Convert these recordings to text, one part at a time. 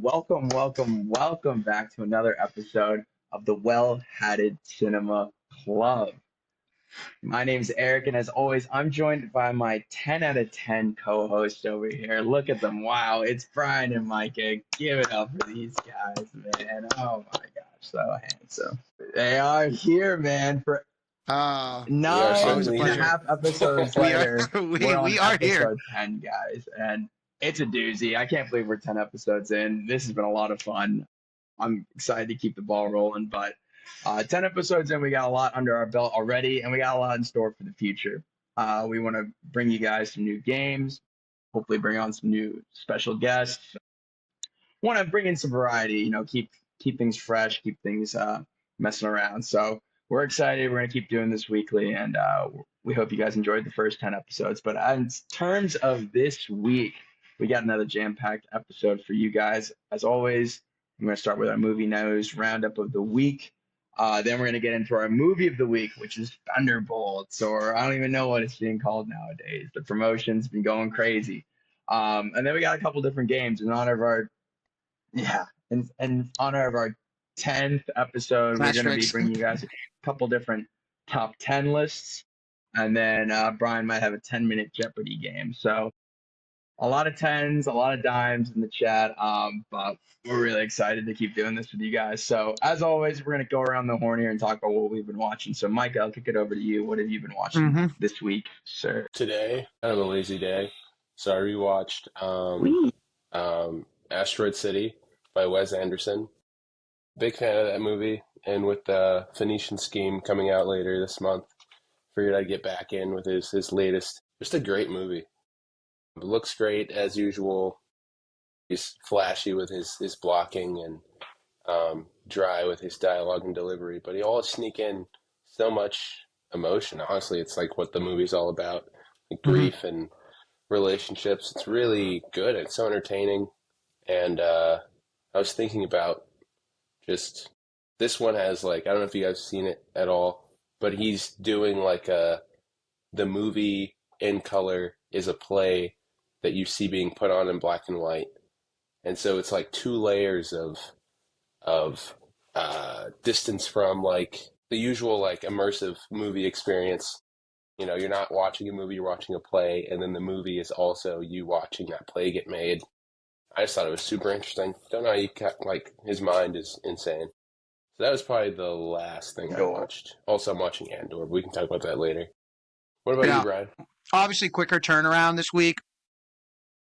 welcome back to another episode of the Well-Hatted Cinema Club. My name is Eric, and as always, I'm joined by my 10 out of 10 co-host over here. Look at them. Wow, it's Brian and Micah. Give it up for these guys, man. Oh my gosh, so handsome. They are here, man, for We are nine certainly and a here. half episodes We are later. We're on we are here. episode 10, guys, and it's a doozy. I can't believe we're 10 episodes in. This has been a lot of fun. I'm excited to keep the ball rolling, but 10 episodes in, we got a lot under our belt already, and we got a lot in store for the future. We want to bring you guys some new games, hopefully bring on some new special guests. Want to bring in some variety, keep things fresh, keep things messing around. So we're excited. We're going to keep doing this weekly, and we hope you guys enjoyed the first 10 episodes. But in terms of this week, we got another jam-packed episode for you guys. As always, I'm going to start with our movie news roundup of the week. Then we're going to get into our movie of the week, which is Thunderbolts, or I don't even know what it's being called nowadays. The promotion's been going crazy. And then we got a couple different games in honor of our in honor of our 10th episode. We're going to be bringing you guys a couple different top 10 lists, and then Brian might have a 10-minute Jeopardy game. So a lot of tens, a lot of dimes in the chat, but we're really excited to keep doing this with you guys. So as always, we're going to go around the horn here and talk about what we've been watching. So Mike, I'll kick it over to you. What have you been watching this week, sir? Today, kind of a lazy day, so I rewatched Asteroid City by Wes Anderson. Big fan of that movie, and with the Phoenician Scheme coming out later this month, figured I'd get back in with his latest. Just a great movie. It looks great as usual. He's flashy with his blocking and dry with his dialogue and delivery, but he always sneak in so much emotion. Honestly, it's like what the movie's all about, like grief and relationships. It's really good. It's so entertaining. And I was thinking about just this one has I don't know if you guys have seen it at all, but he's doing the movie in color is a play that you see being put on in black and white. And so it's like two layers of distance from the usual immersive movie experience. You're not watching a movie, you're watching a play, and then the movie is also you watching that play get made. I just thought it was super interesting. Don't know how you his mind is insane. So that was probably the last thing I watched. Also, I'm watching Andor, but we can talk about that later. What about you, Brian? Obviously, quicker turnaround this week.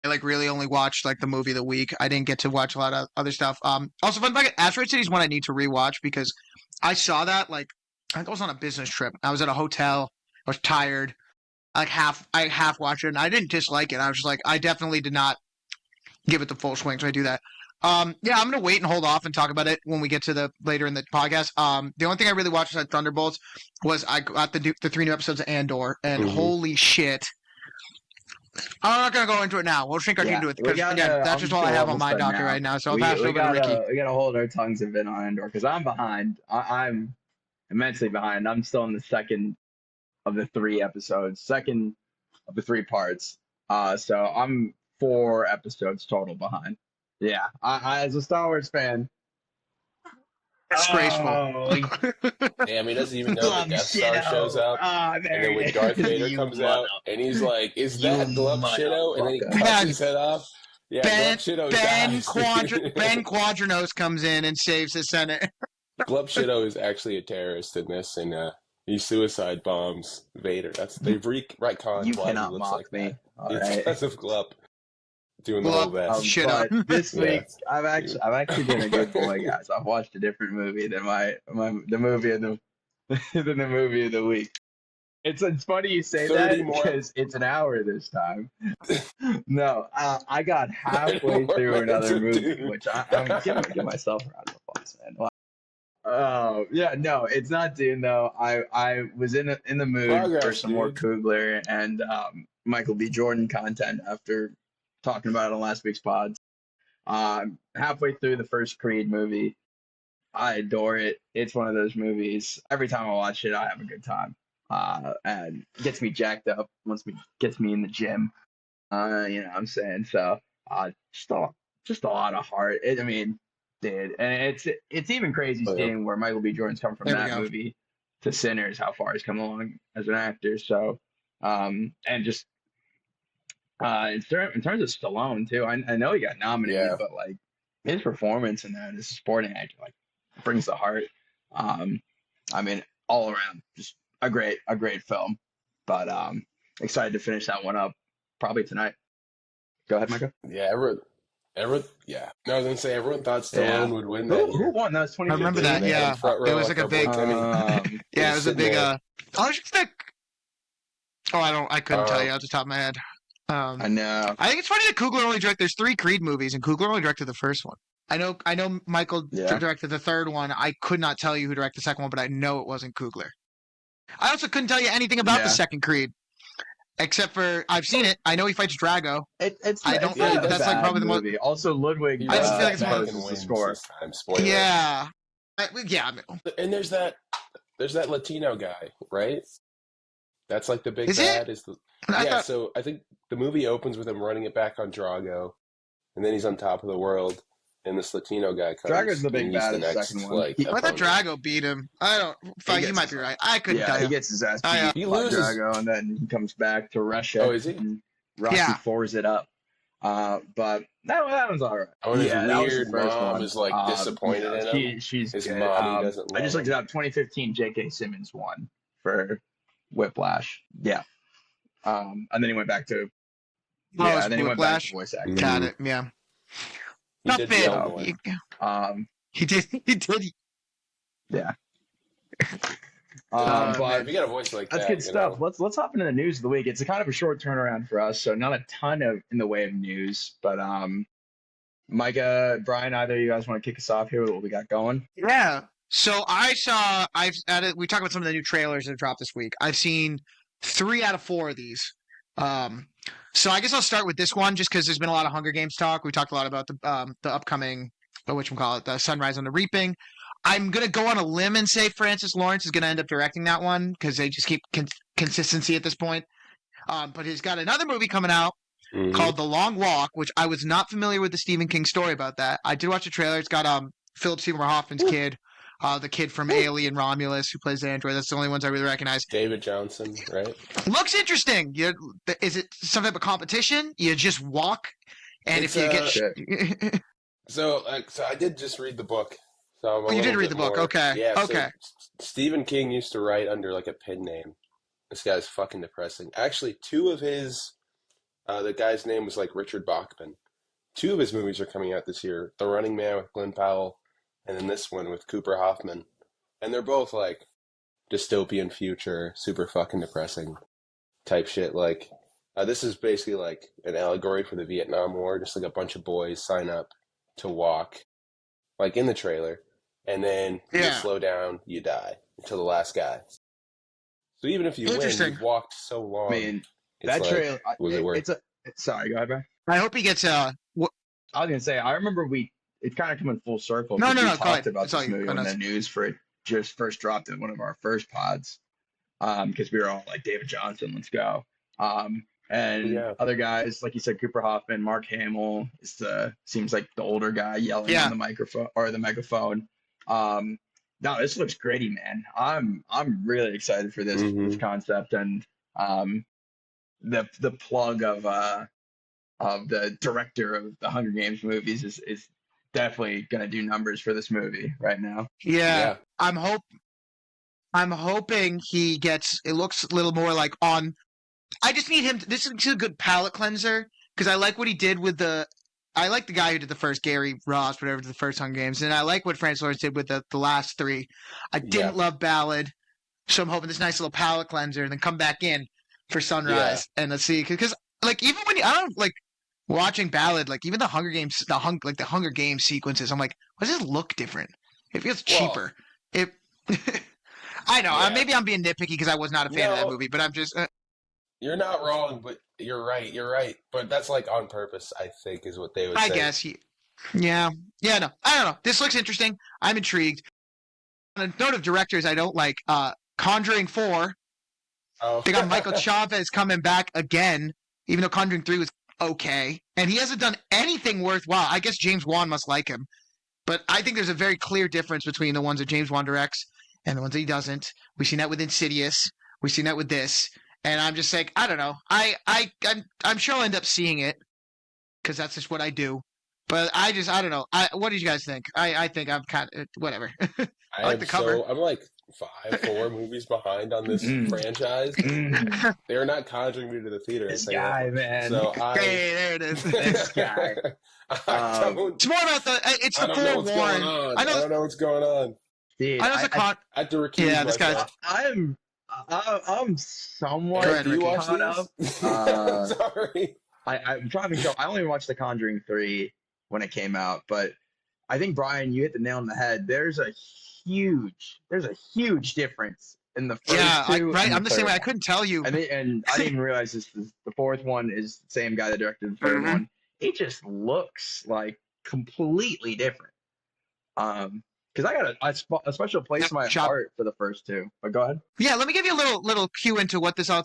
I really only watched the movie of the week. I didn't get to watch a lot of other stuff. Also, fun fact, Asteroid City is one I need to rewatch because I saw that I think I was on a business trip. I was at a hotel. I was tired. I half watched it, and I didn't dislike it. I was just I definitely did not give it the full swing, so I do that. I'm gonna wait and hold off and talk about it when we get to later in the podcast. The only thing I really watched at Thunderbolts was I got the 3 new episodes of Andor, and holy shit. I'm not going to go into it now. We'll shrink our team to it because, again, that's just all I have on my docket right now. So I'll pass it over to Ricky. We got to hold our tongues a bit on Andor because I'm behind. I'm immensely behind. I'm still in the second of the 3 episodes, second of the 3 parts. So I'm 4 episodes total behind. Yeah, I as a Star Wars fan. Disgraceful. Damn, he doesn't even know the Death Star shows up. And then when Darth Vader comes out, and he's like, is that Glub Shitto? And then he cuts his head off. Yeah, Glub Shitto dies. Ben Quadranos comes in and saves the Senate. Glub Shitto is actually a terrorist in this, and he suicide bombs Vader. They've retconned You why cannot he looks mock like me. that. It's because of Glub doing the whole best. But this week, I've actually been a good boy, guys. I've watched a different movie than the movie of the movie of the week. It's funny you say that because it's an hour this time. No, I got halfway through another movie, which I'm giving myself a round of applause, man. Wow. No, it's not Dune though. I was in the mood for some more Coogler and Michael B. Jordan content after talking about it on last week's pods. Halfway through the first Creed movie. I adore it. It's one of those movies. Every time I watch it, I have a good time. And gets me jacked up, gets me in the gym. You know what I'm saying? So just just a lot of heart. I mean, dude, and it's even crazy Oh, yeah. seeing where Michael B. Jordan's come from There we that go. movie to Sinners, how far he's come along as an actor. So, and just in terms of Stallone too, I know he got nominated, Yeah. but like his performance in that as a supporting actor, like brings the heart. Um, I mean, all around, just a great film. But excited to finish that one up probably tonight. Go ahead, Micah. Yeah, yeah. No, I was gonna say everyone thought Yeah. Stallone would win that Who year. won? That was I remember 2015. that. They had him Yeah, front it row was like like a our big. boy Timmy. Yeah, it was a sitting big. there. I was just think. Oh, I couldn't tell Uh, you off the top of my head. I know. I think it's funny that Coogler only directed. There's 3 Creed movies, and Coogler only directed the first one. I know Michael Yeah. directed the third one. I could not tell you who directed the second one, but I know it wasn't Coogler. I also couldn't tell you anything about the Yeah. second Creed, except for I've seen it. I know he fights Drago. It's I not, don't it's really- not a that's, like, bad probably the most- movie. Also, Ludwig he I just runs feel like that it's one back of- and composes the wins score. this time. Spoiler. Yeah, yeah. And there's that Latino guy, right? That's like the big Is it? bad. I Yeah, thought, so I think the movie opens with him running it back on Drago, and then he's on top of the world, and this Latino guy comes. Drago's the big and he's bad the in the next, second one. like, I thought opponent. Drago beat him. I don't. Fine, you gets might his- be right. I couldn't Yeah, tell he you. gets his ass beat I, He by loses. Drago, and then he comes back to Russia. Oh, is he? And Rocky Yeah. fours it up. But that one's all right. Oh, and his Yeah, that was the weird first mom one. is, like, disappointed in him. She's His good. mommy doesn't I love just looked him. it up. 2015, J.K. Simmons won for Whiplash. Yeah. And then he went back to Oh, yeah, it's and then he went back Whiplash? to voice acting. Got it. Yeah. He Not did bad. well more. He did. He did. Yeah. Man, But if you got a voice like that's that, good you stuff. know. Let's hop into the news of the week. It's a kind of a short turnaround for us, so not a ton of in the way of news. But Micah, Brian, either of you guys want to kick us off here with what we got going? Yeah. So we talked about some of the new trailers that dropped this week. I've seen 3 out of 4 of these. So I guess I'll start with this one just because there's been a lot of Hunger Games talk. We talked a lot about the upcoming, the Sunrise on the Reaping. I'm going to go on a limb and say Francis Lawrence is going to end up directing that one because they just keep consistency at this point. But he's got another movie coming out Mhm. called The Long Walk, which I was not familiar with the Stephen King story about that. I did watch the trailer. It's got Philip Seymour Hoffman's kid, the kid from Alien, Romulus, who plays the android. That's the only ones I really recognize. David Johnson, right? Looks interesting. Is it some type of competition? You just walk, and It's, if you get So I did just read the book. So I'm a Oh, you did little read bit the book. more- Okay. Yeah. Okay. So Stephen King used to write under like a pen name. This guy's fucking depressing. Actually, 2 of his, the guy's name was like Richard Bachman. 2 of his movies are coming out this year. The Running Man with Glenn Powell, and then this one with Cooper Hoffman. And they're both like dystopian future, super fucking depressing type shit. Like, this is basically like an allegory for the Vietnam War. Just like a bunch of boys sign up to walk, like in the trailer, and then you Yeah. slow down, you die until the last guy. So even if you win, Interesting. you've walked so long. I mean, it's that like, trailer. was it worth? Sorry, go ahead, Brian. I hope he gets I was gonna say, I remember it's kind of coming full circle. No, 'cause no, we no, go talked ahead. about It's all this you. movie Go when the nuts. news for it just first dropped in one of our first pods. Because we were all like, David Johnson, let's go. And Yeah. other guys, like you said, Cooper Hoffman, Mark Hamill seems like the older guy yelling Yeah. on the microphone or the megaphone. No, this looks gritty, man. I'm really excited for this Mhm. concept, and the plug of the director of the Hunger Games movies is definitely gonna do numbers for this movie right now. Yeah. I'm hoping he gets. It looks a little more like on. I just need him. This is a good palate cleanser because I like what he did with the. I like the guy who did the first Gary Ross, whatever, did the first Hunger Games, and I like what Francis Lawrence did with the last 3. I didn't love Ballad, so I'm hoping this nice little palate cleanser, and then come back in for Sunrise, and let's see, because like even when I don't like watching Ballad, like even the Hunger Games, the Hunger Games sequences, I'm like, why does this look different? It feels cheaper. I know. Yeah. Maybe I'm being nitpicky because I was not a fan of that No. movie, but I'm just. You're not wrong, but you're right. But that's like on purpose, I think, is what they would say. I guess. Yeah. No. I don't know. This looks interesting. I'm intrigued. On a note of directors I don't like, Conjuring 4. Oh. They got Michael Chavez coming back again, even though Conjuring 3 was okay, and he hasn't done anything worthwhile. I guess James Wan must like him, but I think there's a very clear difference between the ones that James Wan directs and the ones that he doesn't. We've seen that with Insidious. We've seen that with this, and I'm just like, I don't know. I'm sure I'll end up seeing it because that's just what I do. But I don't know. What do you guys think? I think I'm kind of whatever. I like the cover. I'm like 4 movies behind on this franchise. They're not conjuring me to the theater. This guy, man. So hey, there it is. This guy. It's more about it's the forewarned. I don't know what's going on. Dude, I know it's a con. I have to recuse this myself. guy's. I'm somewhat Do you watch caught up. Sorry. I'm trying to go. I only watched The Conjuring 3 when it came out, but I think Brian, you hit the nail on the head. There's a huge difference in the first two. Right. And I'm the same way. I couldn't tell you. And I didn't even realize the fourth one is the same guy that directed the third one. It just looks like completely different. Because I got a special place in my heart for the first two. But go ahead. Yeah, let me give you a little cue into what this all.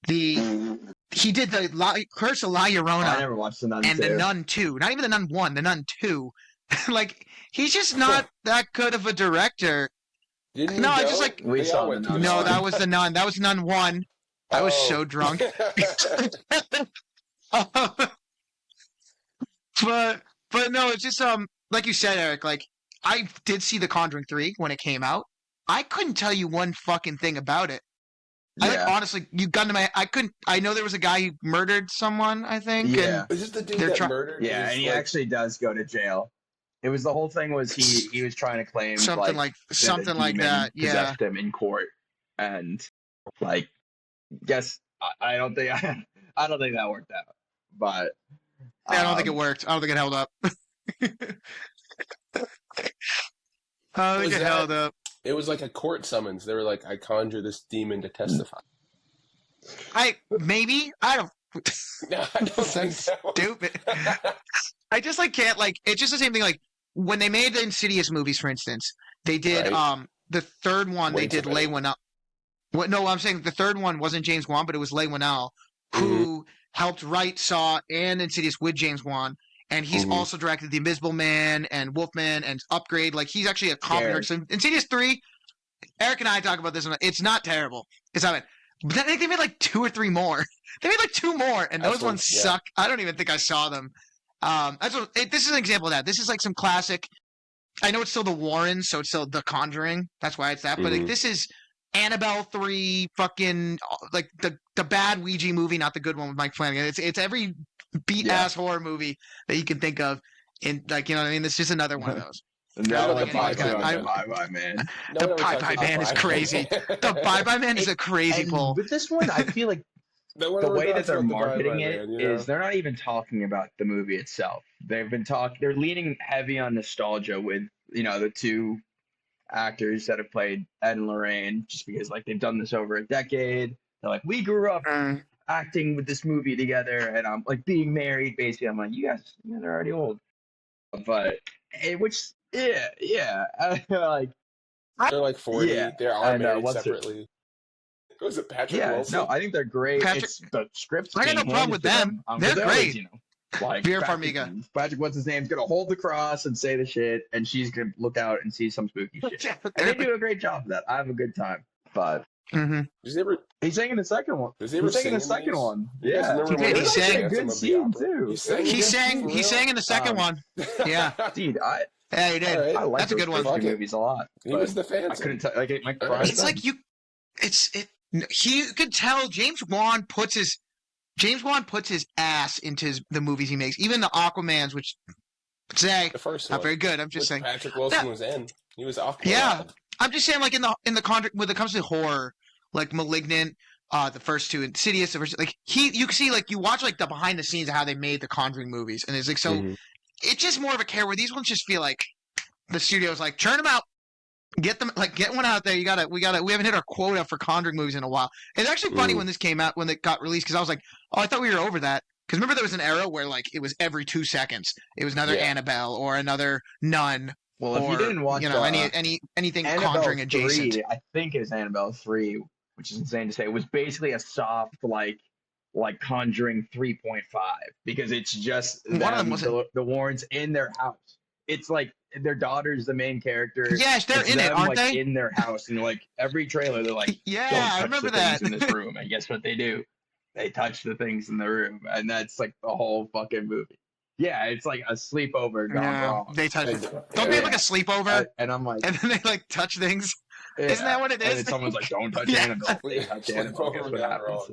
He did the Curse of La Llorona. I never watched The Nun and 2. The Nun 2. Not even The Nun 1, The Nun 2. Like, he's just not that good of a director. Didn't no, I just like. We saw The Nun. No, that was The Nun. That was Nun 1. I was so drunk. But no, it's just like you said, Eric. Like, I did see The Conjuring 3 when it came out. I couldn't tell you one fucking thing about it. Yeah. I think, honestly, you gun to my. I know there was a guy who murdered someone. I think. Yeah. And is this the dude that murdered? Yeah, and he actually does go to jail. It was the whole thing was he was trying to claim something like that. Yeah. Possessed him in court, and like, guess I don't think that worked out. But I don't think it worked. I don't think it held up. I don't think it held up. It was like a court summons. They were like, "I conjure this demon to testify." I don't. No, I don't think so. Stupid. I just can't It's just the same thing. Like when they made the Insidious movies, for instance, they did the third one. They did Leigh Whannell. What? No, I'm saying the third one wasn't James Wan, but it was Leigh Whannell who helped write Saw and Insidious with James Wan. And he's also directed The Invisible Man and Wolfman and Upgrade. Like, he's actually a competent. So Insidious 3, Eric and I talk about this. It's not terrible. It's not bad. But then they made 2 or 3 more. They made 2 more, and those ones suck. I don't even think I saw them. This is an example of that. This is some classic. I know it's still the Warrens, so it's still The Conjuring. That's why it's that. But this is Annabelle 3, fucking the bad Ouija movie, not the good one with Mike Flanagan. It's every beat ass horror movie that you can think of. In you know what I mean? It's just another one of those. No, the Bye-Bye Man. The Bye-Bye Man is crazy. The Bye-Bye Man is a crazy pull. With this one, I feel like the way that they're marketing it is they're not even talking about the movie itself. They're leaning heavy on nostalgia with, the 2 actors that have played Ed and Lorraine, just because they've done this over a decade. They're like, we grew up acting with this movie together, and I'm being married. Basically, I'm like, you guys are already old. But they're 40. Yeah, they are married separately. Was it Patrick Wilson? No, I think they're great. It's the scripts. I got no problem with them. They're great. Vera Farmiga. Patrick, what's his name? Is gonna hold the cross and say the shit, and she's gonna look out and see some spooky shit. And they do a great job of that. I have a good time. But he's singing the second one. Does he ever sing in the second one? Yeah, he did. He sang a good scene too. He sang in the second one. Yeah, dude. Yeah, he did. Right. I like That's a good one. Movies a lot. He was the fan. I couldn't tell. You could tell James Wan puts his ass into the movies he makes. Even the Aquamans, which say the first not one. very good. I'm just saying. Patrick Wilson was in. He was Aquaman. Yeah, I'm just saying. In the Conjuring, when it comes to horror, Malignant, the first 2, Insidious, the first, you can see you watch the behind the scenes of how they made the Conjuring movies, and it's so. It's just more of a care where these ones just feel like the studio's churn them out. Get them get one out there. We haven't hit our quota for Conjuring movies in a while. It's actually funny when this came out, when it got released, because I was like, oh, I thought we were over that. Because remember there was an era where it was every 2 seconds. It was another Annabelle or another Nun. Well, if you didn't watch anything Annabelle Conjuring adjacent. 3, I think it was Annabelle 3, which is insane to say. It was basically a soft like Conjuring 3.5 because it's just One of them them, wasn't. the Warrens in their house. It's like their daughter's the main character. Yes, they're It's in it, them, aren't like, they? in their house, and like every trailer, they're like, Yeah, "Don't I touch remember the things that. in this room." And guess what they do? They touch the things in the room, and that's like the whole fucking movie. Yeah, it's like a sleepover gone Yeah, wrong. they touch. And, Don't they have yeah. like a sleepover, And I'm like, and then they like touch things? yeah. Isn't that what it And is? then someone's like, "Don't touch Yeah. Annabelle." They touch Annabelle. Guess Sleepover what gone happens? wrong.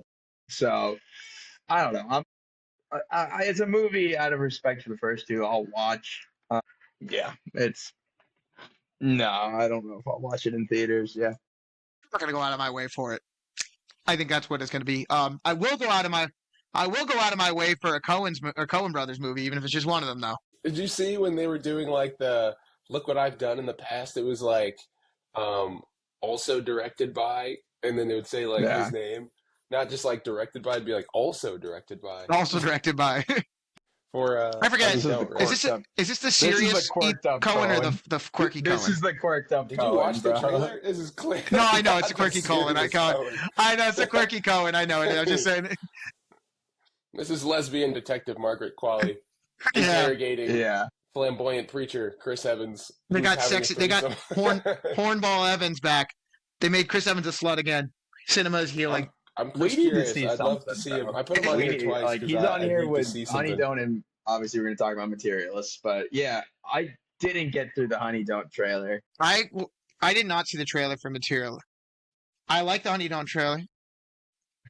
So I don't know. It's a movie out of respect for the first two. I'll watch. Yeah, it's no. I don't know if I'll watch it in theaters. Yeah, I'm not gonna go out of my way for it. I think that's what it's gonna be. I will go out of my way for a Coen Brothers movie, even if it's just one of them, though. Did you see when they were doing like the look what I've done in the past? It was like also directed by, and then they would say like Yeah. his name, not just like directed by. It'd be like also directed by. Also directed by. For I forget. This is the Is this the This serious is the quirked up Cohen or Coen. the quirky This Cohen? is the quirked up Did Coen, you watch the bro. trailer? This is clear. No, I know it's a not quirky the Cohen. I serious know it's a quirky Cohen. I know it. I'm just saying. This is lesbian detective Margaret Qualley Yeah. interrogating Yeah, flamboyant preacher Chris Evans. They who's got having a sexy. They got threesome. Hornball Evans back. They made Chris Evans a slut again. Cinema's healing. I'm we just need curious. to see I'd something. love to see him. bro. I put him on We here need- twice. like 'cause he's I on here need to with see Honey something. Don't, and obviously we're going to talk about Materialists. But yeah, I didn't get through the Honey Don't trailer. I did not see the trailer for Material. I like the Honey Don't trailer.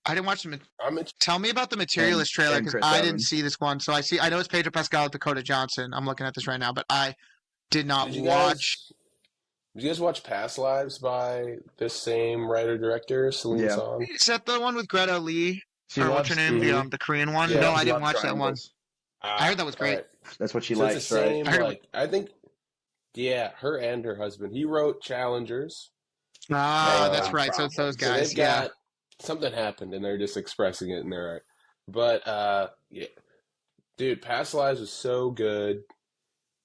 I didn't watch the. I'm Tell me about the Materialist trailer and because Chris I didn't Evans. see this one. So I know it's Pedro Pascal, Dakota Johnson. I'm looking at this right now, but I did not Did you watch. Did you guys watch Past Lives by this same writer director, Celine Yeah. Song? Is that the one with Greta Lee? She Or loves what's her name? Mhm. The Korean one? Yeah, No, I she didn't loves watch that one. triangles. I heard that was great. Alright. That's what she So it's likes, the right? same, I heard- like, I think, yeah, her and her husband. He wrote Challengers. Ah, Uh, that's right. So it's those So guys. they've Yeah. got something happened and they're just expressing it in their art. But yeah. Dude, Past Lives was so good.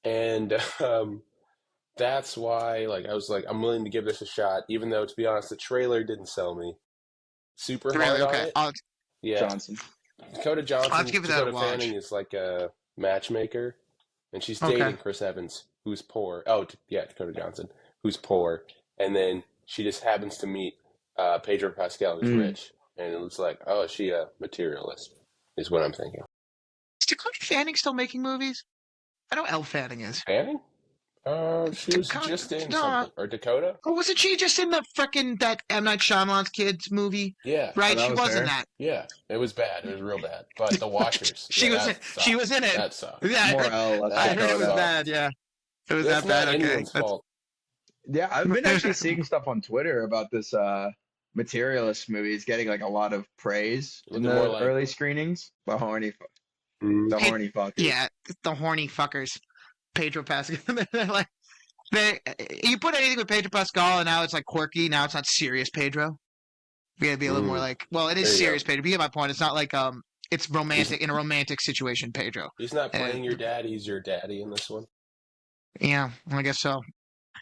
And that's why like I was like, I'm willing to give this a shot, even though to be honest, the trailer didn't sell me super Really? hard on Okay. it. Yeah. Johnson. Dakota Johnson, I'll have to give that a Dakota watch. Fanning is like a matchmaker, and she's Okay. dating Chris Evans, who's poor. Oh, yeah, Dakota Johnson, who's poor, and then she just happens to meet Pedro Pascal, who's rich, and it looks like, oh, is she a materialist? Is what I'm thinking. Is Dakota Fanning still making movies? I know Elle Fanning is. Fanning? She was Dakota- just in no. something, or Dakota? Oh, wasn't she just in the frickin' that M. Night Shyamalan's kids movie? Yeah, Right, that she was was in her? that. yeah. It was bad. It was real bad. But The Watchers. She yeah, was that in, sucked. she was in it. That sucked. Yeah, I More heard, L, less I heard it was Dakota. bad. Yeah, it was That's that bad. not Okay, anyone's fault. Yeah, I've been actually seeing stuff on Twitter about this Materialist movie. It's getting like a lot of praise in Looking the more like- early screenings. The horny Hey, fuckers. yeah, the horny fuckers. Pedro Pascal. They're like, you put anything with Pedro Pascal, and now it's like quirky. Now it's not serious Pedro. We gotta be a little more like. Well, it is There you serious Pedro. But you get my point. It's not like it's romantic in a romantic situation, Pedro. He's not playing your daddy. He's your daddy in this one. Yeah, I guess so.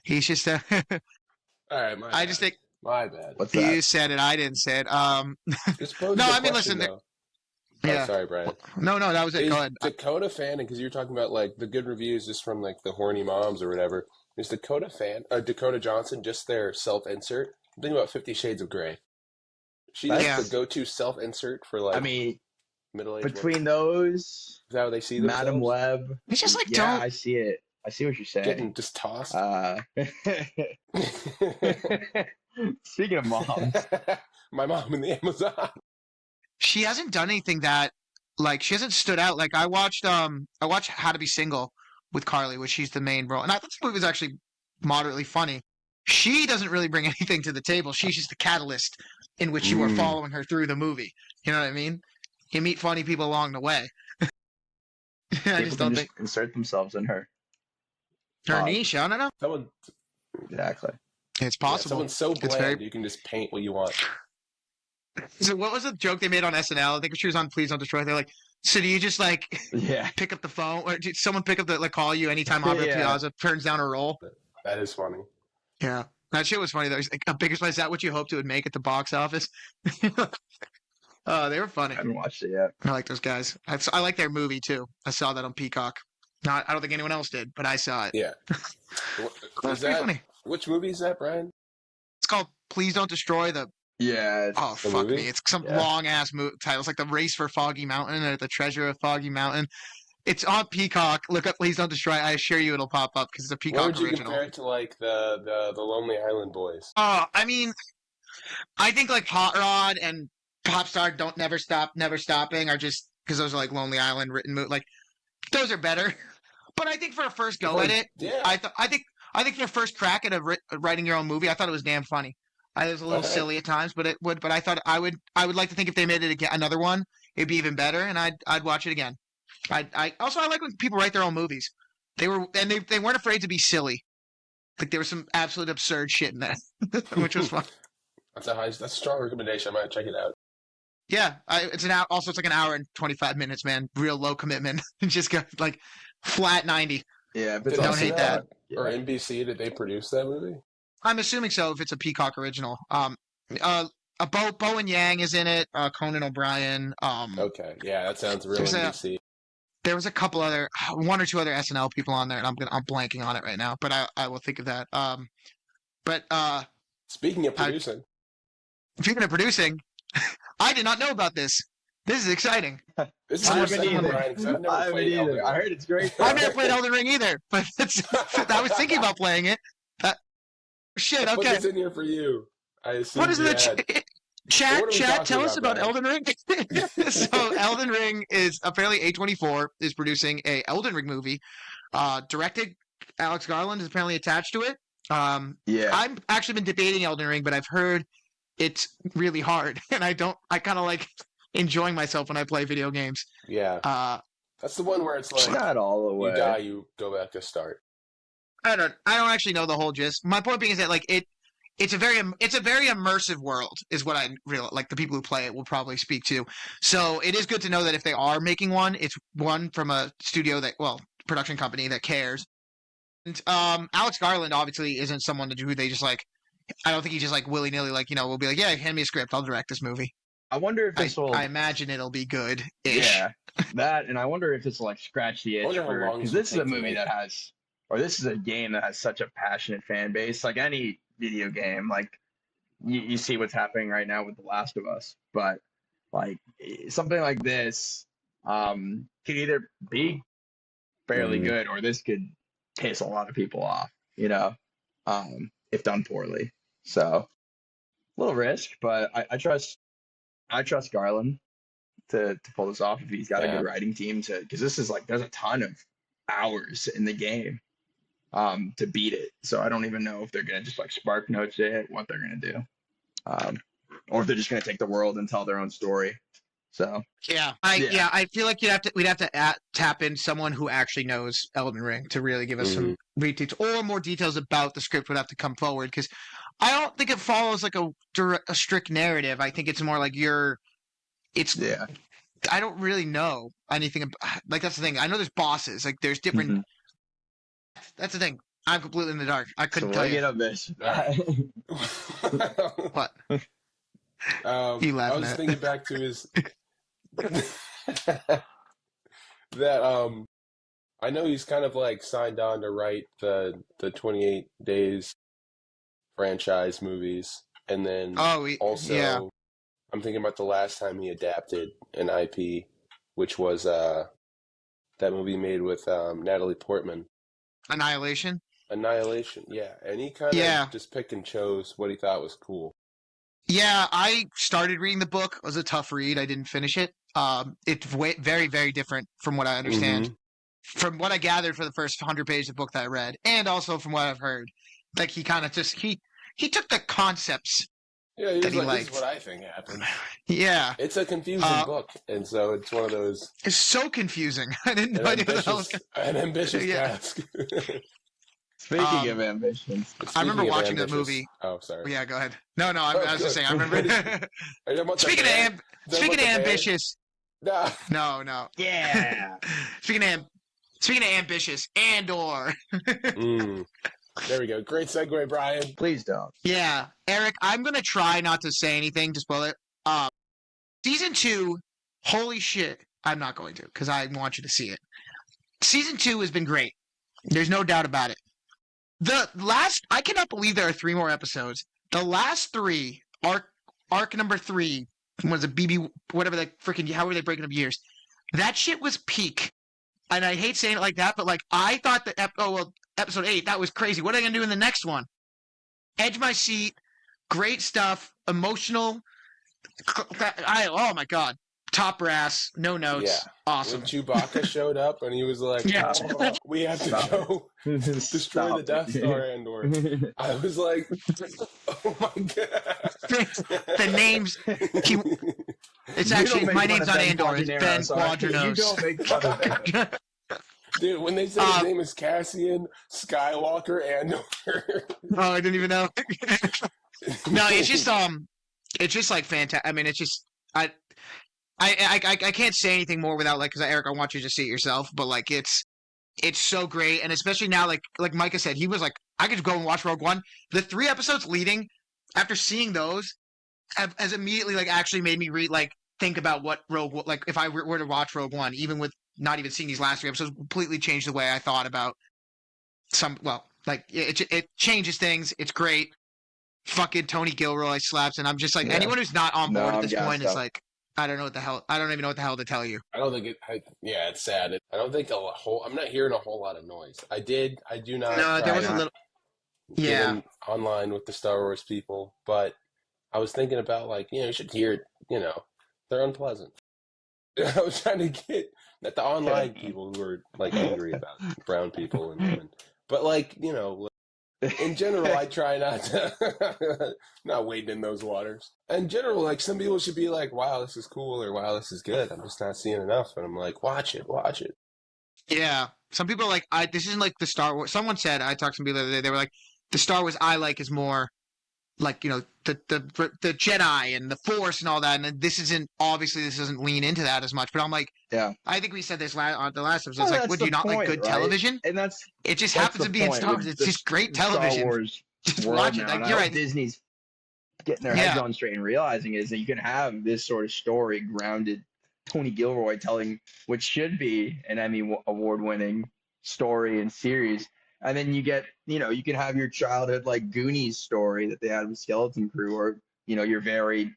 He's just. All right, my I bad. just think My bad. What's you that? said it. I didn't say it. Just pose No, the I mean, question, listen, though. yeah. Oh, sorry, Brian. No, that was it. Is Go ahead. Dakota Fanning, because you were talking about like the good reviews just from like the horny moms or whatever. Is Dakota Johnson just their self-insert? I'm thinking about 50 Shades of Grey. She's Yeah. the go-to self-insert for like I mean, middle-aged women. between those, Is that how they see themselves? Madam Web. It's just like Yeah, don't. I see it. I see what you're saying. Getting just tossed. Speaking of moms, My mom in the Amazon. She hasn't done anything that like she hasn't stood out. Like I watched How to Be Single with Carly, which she's the main role, and I thought the movie was actually moderately funny. She doesn't really bring anything to the table. She's just the catalyst in which you are following her through the movie. You know what I mean? You meet funny people along the way. I people just can don't just think insert themselves in her. her niche. I don't know. Someone, Exactly. It's yeah, possible. someone's so It's bland, very- you can just paint what you want. So what was the joke they made on SNL? I think she was on Please Don't Destroy. They're like, so do you just like Yeah. pick up the phone, or did someone pick up the like call you anytime Aubrey Yeah. Piazza turns down a role? That is funny. Yeah, that shit was funny though. He's like, a bigger is that what you hoped it would make at the box office? They were funny. I haven't watched it yet. I like those guys. I like their movie too. I saw that on Peacock. Not, I don't think anyone else did, but I saw it. Yeah. That's pretty funny. Which movie is that, Brian? It's called "Please Don't Destroy the." Yeah. Oh The fuck movie? me! It's some Yeah. long ass title. It's like the Race for Foggy Mountain or the Treasure of Foggy Mountain. It's on Peacock. Look up "Please Don't Destroy." I assure you, it'll pop up because it's a What Peacock would you original. compare it to, like the Lonely Island Boys? I mean, I think like Hot Rod and Popstar don't never stopping are just because those are like Lonely Island written like those are better. But I think for a first go at it, Yeah. I think for a first crack at writing your own movie, I thought it was damn funny. It was a little silly at times, but I thought I would like to think if they made it again, another one, it'd be even better, and I'd watch it again. I like when people write their own movies. They weren't afraid to be silly. Like there was some absolute absurd shit in that, which was fun. That's a strong recommendation. I might check it out. Yeah, it's an hour. Also, it's like an hour and 25 minutes, man. Real low commitment. Just got like flat 90. Yeah. If Did it's Don't on hate that. Or NBC, did they produce that movie? I'm assuming so if it's a Peacock original. Bo and Yang is in it. Conan O'Brien. Okay, yeah, that sounds real There's NBC. There was a couple other, one or two other SNL people on there, and I'm blanking on it right now, but I will think of that. Speaking of producing, Speaking of producing, I did not know about this. This is exciting. this is I your haven't second one, either. Brian, because I've I never haven't played Elden either. Ring. I heard it's great. I've never played Elden Ring either, but I was thinking about playing it. Shit, I put okay. this in here for you. I assumed What is you the had. chat? What are we Chat, talking tell us about, about Brian? Elden Ring. So Elden Ring is apparently A24 is producing a Elden Ring movie. Directed Alex Garland is apparently attached to it. Yeah. I've actually been debating Elden Ring, but I've heard it's really hard, and I kind of like enjoying myself when I play video games. Yeah, that's the one where it's like Not all the way. you die, you go back to start. I don't actually know the whole gist. My point being is that like it's a very immersive world is what I real like the people who play it will probably speak to. So it is good to know that if they are making one, it's one from a studio production company that cares. And Alex Garland obviously isn't someone who they just like. I don't think he just like willy nilly like will be like, yeah, hand me a script, I'll direct this movie. I wonder if this will. I imagine it'll be good. Yeah, that, and I wonder if this will like scratch the itch Wonder how long because it this is a take to movie make. that has, or this is a game that has such a passionate fan base. Like any video game, like you see what's happening right now with The Last of Us, but like something like this could either be fairly Mhm. good or this could piss a lot of people off, if done poorly. So a little risk, but I trust Garland to pull this off if he's got a Yeah. good writing team because this is like there's a ton of hours in the game to beat it. So I don't even know if they're gonna just like spark notes it, what they're gonna do. Or if they're just gonna take the world and tell their own story. So I feel like we'd have to tap in someone who actually knows Elden Ring to really give us some details or more details about the script would have to come forward because I don't think it follows like a strict narrative. I think it's more like yeah. I don't really know anything about, like that's the thing. I know there's bosses, like there's different. Mhm. That's the thing. I'm completely in the dark. I couldn't So tell we'll you get up this. what. I laughing was at? thinking back to his that I know he's kind of like signed on to write the 28 Days franchise movies, and then also yeah. I'm thinking about the last time he adapted an IP, which was that movie made with Natalie Portman, Annihilation. Annihilation. Yeah, and he kind of just picked and chose what he thought was cool. Yeah, I started reading the book. It was a tough read. I didn't finish it. It's very, very different from what I understand. Mm-hmm. From what I gathered for the first 100 pages of the book that I read, and also from what I've heard, like he kind of just he took the concepts. Yeah, he was that he like, "This is liked. what I think happened." Yeah, It's a confusing book, and so it's one of those it's so confusing. I didn't know what the hell was an ambitious Yeah. task. Speaking of ambitions, I remember Speaking of watching that ambitious- movie. Oh, sorry. Yeah, go ahead. No, I was just saying. I Are you remember. talking about the Speaking band? of Is that about the band? ambitious. Nah. No. yeah. Speaking of ambitious, Andor. There we go. Great segue, Brian. Please don't. Yeah, Eric, I'm gonna try not to say anything to spoil it. season 2, holy shit. I'm not going to because I want you to see it. Season 2 has been great. There's no doubt about it. I cannot believe there are 3 more episodes. The last 3, arc number 3, was a BB, whatever the freaking, how were they breaking up years? That shit was peak. And I hate saying it like that, but like, I thought that, episode 8, that was crazy. What are they going to do in the next one? Edge my seat. Great stuff. Emotional. Oh my God. Top brass. No notes. Yeah. Awesome. When Chewbacca showed up and he was like, Yeah. we have to go destroy the Death Star Andor. I was like, oh my God. The names. It's actually, my name's not Andor. It's Ben Quadrinos. You don't make fun of him. Dude, when they said his name is Cassian Skywalker Andor. Oh, I didn't even know. No, it's just like fantastic. I mean, it's just I can't say anything more without like, because Eric, I want you to see it yourself. But like, it's so great, and especially now, like Micah said, he was like, I could go and watch Rogue One. The 3 episodes leading, after seeing those, has immediately like actually made me think about what if I were to watch Rogue One, even with not even seeing these last 3 episodes, completely changed the way I thought about it changes things. It's great. Fucking Tony Gilroy slaps, and I'm just like, anyone who's not on board at this point is like, I don't know what the hell. I don't even know what the hell to tell you. I don't think it. It's sad. I don't think I'm not hearing a whole lot of noise. I do not. No, there was a little. Yeah. Online with the Star Wars people, but I was thinking about like, you should hear it. They're unpleasant. I was trying to get at the online people who are like angry about brown people and women, but like, in general, I try not to not wading in those waters. In general, like some people should be like, "Wow, this is cool," or "Wow, this is good." I'm just not seeing enough, and I'm like, "Watch it." Yeah, some people are like, this isn't like the Star Wars. Someone said, I talked to some people the other day. They were like, the Star Wars I like is more like the Jedi and the Force and all that, and this doesn't lean into that as much. But I'm like, I think we said this on the last episode. It's like, would you not like good television? And it just happens to be in Star Wars. It's just great television. Star Wars just world watch it. now, Like, you're right. Disney's getting their heads on straight and realizing is that you can have this sort of story grounded. Tony Gilroy telling what should be an Emmy award-winning story and series. And then you get, you can have your childhood like Goonies story that they had with Skeleton Crew, or, your very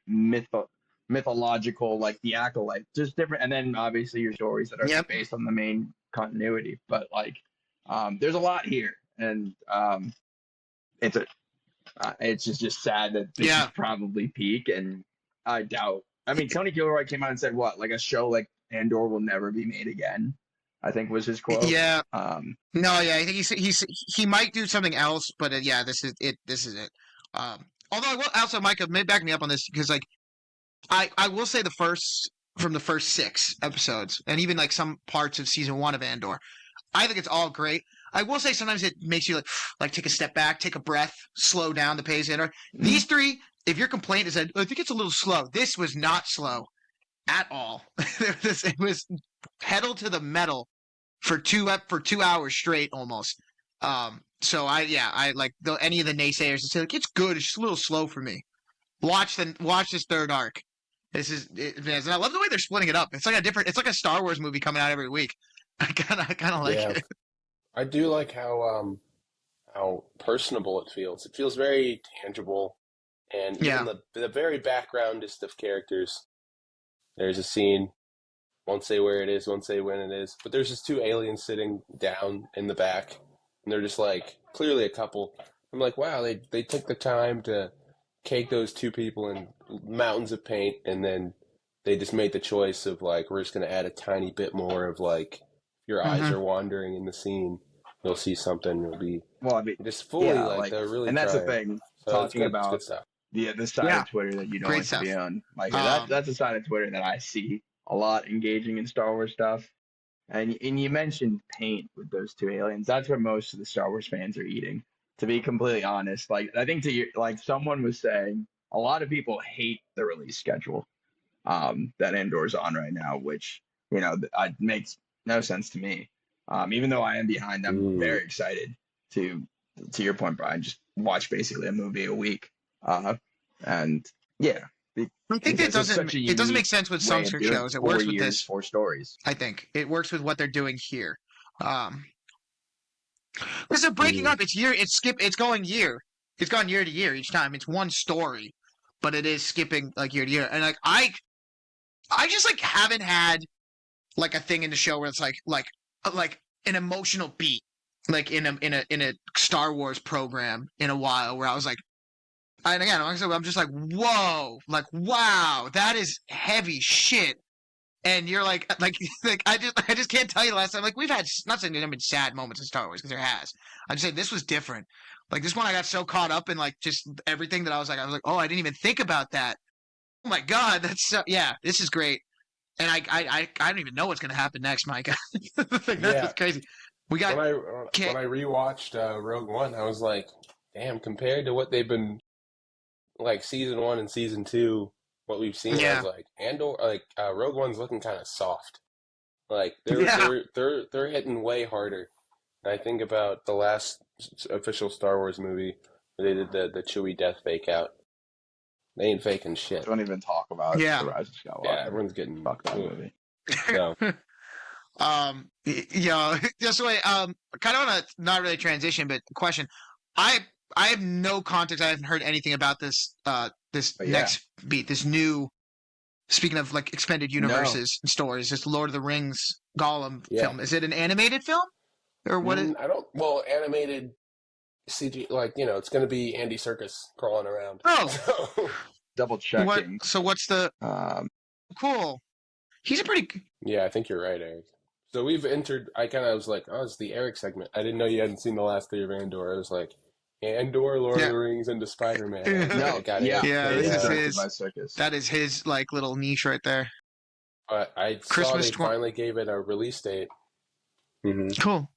mythological, like The Acolyte, just different. And then obviously your stories that are based on the main continuity. But like, there's a lot here. And it's just sad that this is probably peak. And I doubt, Tony Gilroy came out and said what, like a show like Andor will never be made again, I think was his quote. Yeah. I think he might do something else, but this is it. This is it. Although I will also, Micah, maybe back me up on this, because like I will say from the first 6 episodes, and even like some parts of season 1 of Andor, I think it's all great. I will say sometimes it makes you like take a step back, take a breath, slow down the pace. Andor. These 3, if your complaint is that I think it's a little slow, this was not slow at all. It was pedal to the metal for 2 hours straight almost. So I like any of the naysayers that say like it's good, it's just a little slow for me. Watch this 3rd arc. This is it, and I love the way they're splitting it up. It's like a Star Wars movie coming out every week. I kind of like it. I do like how personable it feels. It feels very tangible, and even the very backgroundest of characters. There's a scene, won't say where it is, won't say when it is, but there's just 2 aliens sitting down in the back, and they're just like clearly a couple. I'm like, wow, they took the time to cake those 2 people in mountains of paint, and then they just made the choice of like, we're just going to add a tiny bit more of like, your eyes are wandering in the scene, you'll see something, you'll be just fully they're really and that's trying. the thing, So talking it's about stuff. the side of Twitter that you don't Great like stuff. to be on. Like that's a side of Twitter that I see a lot engaging in Star Wars stuff. And you mentioned paint with those 2 aliens. That's what most of the Star Wars fans are eating. To be completely honest, like I think like someone was saying, a lot of people hate the release schedule that Andor's on right now, which makes no sense to me. Even though I am behind, I'm very excited to your point, Brian. Just watch basically a movie a week, and I think it because it's such doesn't. a It doesn't unique make sense with way some of doing shows. It 4 works with years, this. 4 stories. I think it works with what they're doing here. Because they're breaking up. It's going year. It's gone year to year each time. It's one story, but it is skipping like year to year. And like I just like haven't had like a thing in the show where it's like an emotional beat like in a Star Wars program in a while where I was like, and again, I'm just like, whoa, like wow, that is heavy shit. And you're like I just can't tell you the last time. Like we've had, not saying there have been sad moments in Star Wars because there has. I'm just saying this was different. Like this one, I got so caught up in like just everything that I was like, oh, I didn't even think about that. Oh my god, that's so, yeah, this is great. And I don't even know what's gonna happen next, Mike. Like, that's crazy. We got when I rewatched Rogue One, I was like, damn, compared to what they've been like season 1 and season 2. What we've seen, I was like, Rogue One's looking kind of soft. Like they're hitting way harder. And I think about the last official Star Wars movie where they did the Chewie death fake out. They ain't faking shit. Don't even talk about The Rise of Skywalker. Yeah, everyone's getting fuck that movie. So. Just wait. Kind of on a not really transition, but question. I have no context. I haven't heard anything about this. Next beat. This new. Speaking of like expanded universes and stories, this Lord of the Rings Gollum film. Is it an animated film or what? I don't. Well, animated CG. Like it's going to be Andy Serkis crawling around. Oh, so. Double checking. What's the? Cool. He's a pretty. Yeah, I think you're right, Eric. So we've entered. I kind of was like, oh, it's the Eric segment. I didn't know you hadn't seen the last 3 of Andor. I was like, Andor, Lord of the Rings, into Spider-Man. No, that is his like little niche right there. I saw they finally gave it a release date. Mm-hmm. Cool.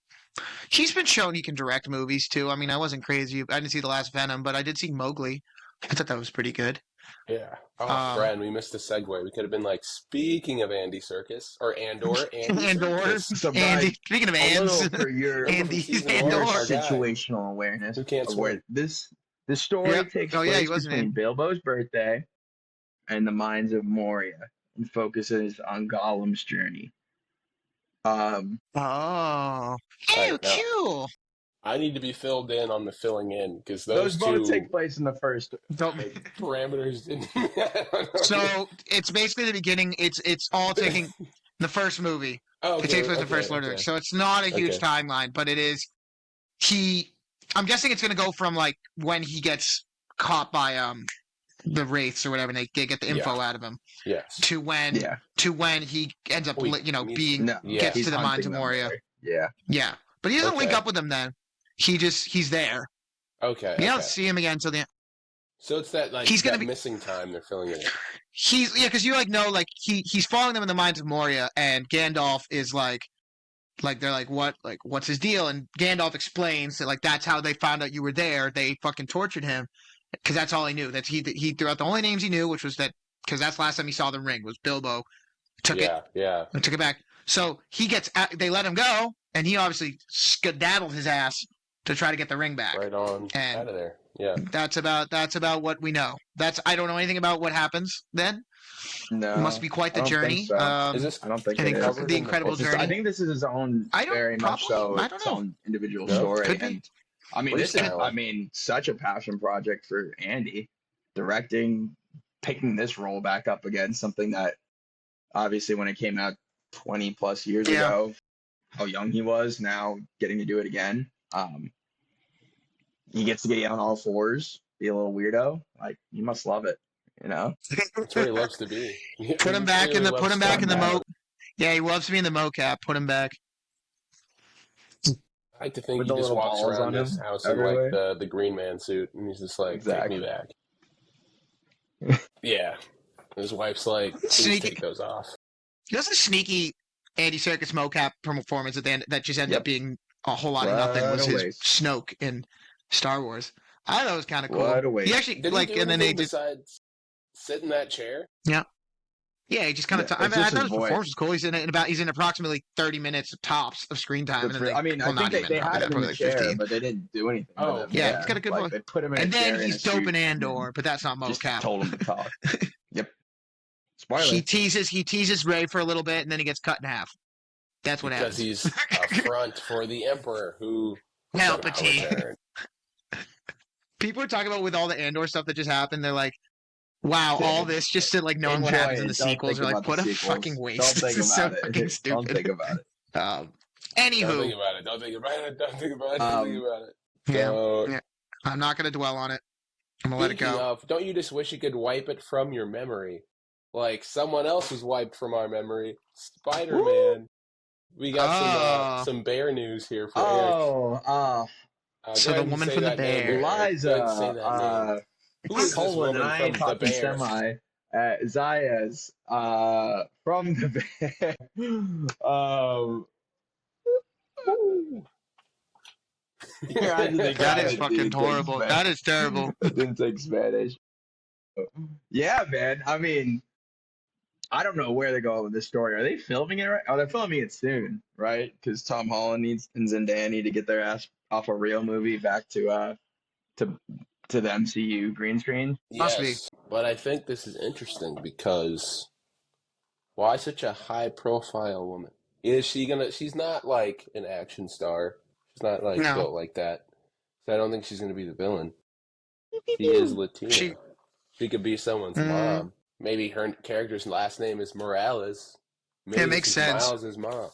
He's been shown he can direct movies too. I mean, I wasn't crazy. I didn't see the last Venom, but I did see Mowgli. I thought that was pretty good. Yeah. Oh, Brad, we missed a segue. We could have been like, speaking of Andy Serkis, or Andor. Andor. So Andy. Speaking of Ands. For your situational awareness. Who can't swear? This story takes place between Bilbo's birthday and the Mines of Moria and focuses on Gollum's journey. Oh. Cool. I need to be filled in on the filling in because those both take place in the first parameters. So it's basically the beginning. It's all taking the first movie. It takes place in the first Lord of the Rings. So it's not a huge timeline, but it is. I'm guessing it's going to go from like when he gets caught by the wraiths or whatever, and they get the info out of him. Yes. To when he ends up gets to the Mines of Moria. Yeah. But he doesn't link up with them then. He's there. Okay. You don't see him again until the end. So it's that like he's gonna be missing time they're filling it in. Because you he's following them in the Mines of Moria, and Gandalf is like they're like what's his deal? And Gandalf explains that like that's how they found out you were there. They fucking tortured him because that's all he knew. That's he threw out the only names he knew, which was that because that's the last time he saw the ring was Bilbo took it and took it back. So they let him go, and he obviously skedaddled his ass to try to get the ring back. Right on. And out of there. Yeah. That's about what we know. I don't know anything about what happens then. No. It must be quite the journey. So. Is this? I don't think the incredible journey. I think this is his own own individual story. Could and I mean, such a passion project for Andy, directing, picking this role back up again, something that obviously when it came out 20 plus years ago, how young he was, now getting to do it again. He gets to get on all fours, be a little weirdo. Like, you must love it, That's where he loves to be. Put him back in the mo. Yeah, he loves to be in the mocap. Put him back. I like to think he just walks around his house in like the Green Man suit, and he's just like, take me back. Yeah. His wife's like, please take those off. That's a sneaky Andy Serkis mocap performance at the end that just ended up being a whole lot of nothing. Was his Snoke in Star Wars. I thought it was kind of cool. He actually besides sit in that chair. Yeah, he just kind of. I thought his performance was cool. He's in approximately 30 minutes tops of screen time. I think they had him in the chair, 15. But they didn't do anything. Yeah, it's got a good voice. They put him in and a chair then he's dope in Andor, but that's not mocap. Just told him to talk. He teases Ray for a little bit, and then he gets cut in half. That's what because happens. he's a front for the Emperor, who Palpatine. somehow returned. People are talking about with all the Andor stuff that just happened. They're like, "Wow, all this just to like knowing what Enjoy happens in the it. Don't sequels." think They're like, about "What the a sequels. fucking waste! Don't This think is so about it. fucking stupid." Don't think about it. Anywho, Don't think about it. Don't think about it. Don't think about it. Don't think about it. yeah, I'm not gonna dwell on it. I'm gonna let it Speaking go. of, don't you just wish you could wipe it from your memory? Like someone else was wiped from our memory. Spider-Man. We got some bear news here for Eric. So the woman from the bear. Liza, Who is this woman and I ain't from the talking bear? semi. Zayas, from the bear. That is fucking horrible. That is terrible. I didn't take Spanish. Yeah, man. I mean, I don't know where they're going with this story. Are they filming it right? Oh, they're filming it soon, right? Because Tom Holland and Zendaya need to get their ass off a real movie back to the MCU green screen. Must be. Yes, but I think this is interesting because why such a high-profile woman? Is she gonna? She's not like an action star. She's not like built like that. So I don't think she's gonna be the villain. She is Latina. She could be someone's mom. Maybe her character's last name is Morales. Maybe it makes sense. Miles' mom,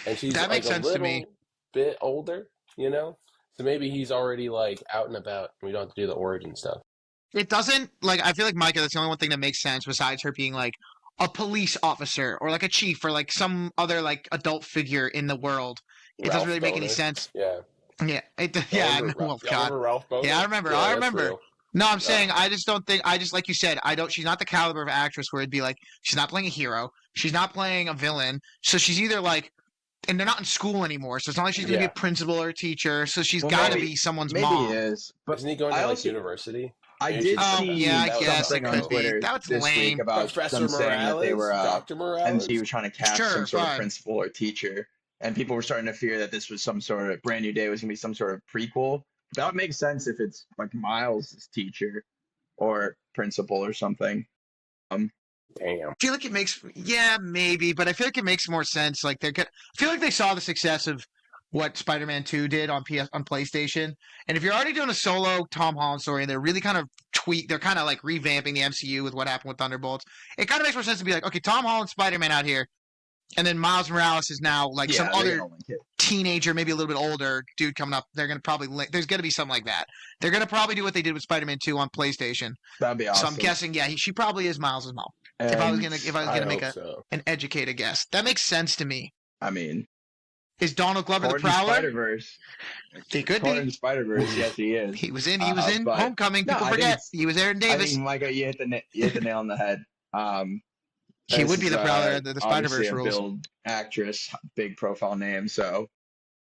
and she's that makes sense a to me. bit older, you know. So maybe he's already like out and about. We don't have to do the origin stuff. It doesn't I feel like Micah. That's the only one thing that makes sense besides her being like a police officer or like a chief or like some other like adult figure in the world. It doesn't really make any sense. Yeah. Yeah. Well, God. Ralph Boner? Yeah, I remember. Yeah, I remember. real. No, I'm saying I just don't think like you said, she's not the caliber of actress where it'd be like she's not playing a hero, she's not playing a villain, so she's either like, and they're not in school anymore, so it's not like she's gonna be a principal or a teacher, so she's got to be someone's mom. Maybe he is, but isn't he going to like university? I did see I guess something it on could Twitter be. That's this lame. week about Professor them saying that they were Dr. Morales, and she was trying to cast some sort fine. of principal or teacher, and people were starting to fear that this was some sort of Brand New Day was gonna be some sort of prequel. That would make sense if it's like Miles' teacher or principal or something. Damn. I feel like it makes maybe, but I feel like it makes more sense. Like I feel like they saw the success of what Spider-Man 2 did on PlayStation, and if you're already doing a solo Tom Holland story, and they're really kind of they're kind of like revamping the MCU with what happened with Thunderbolts. It kind of makes more sense to be like, okay, Tom Holland, Spider-Man out here, and then Miles Morales is now like some other teenager, maybe a little bit older dude coming up. They're gonna probably there's gonna be something like that. They're gonna probably do what they did with Spider-Man 2 on PlayStation. That'd be awesome. So I'm guessing, she probably is Miles' mom. If I was gonna make an educated guess, that makes sense to me. I mean, is Donald Glover the Prowler? Spider-Verse. He could be. In Spider-Verse, yes, he is. He was in Homecoming. People forget he was Aaron Davis. I think, Micah, you hit the nail on the head. He would be the Prowler. The Spider-Verse rules. Build actress, big profile name. So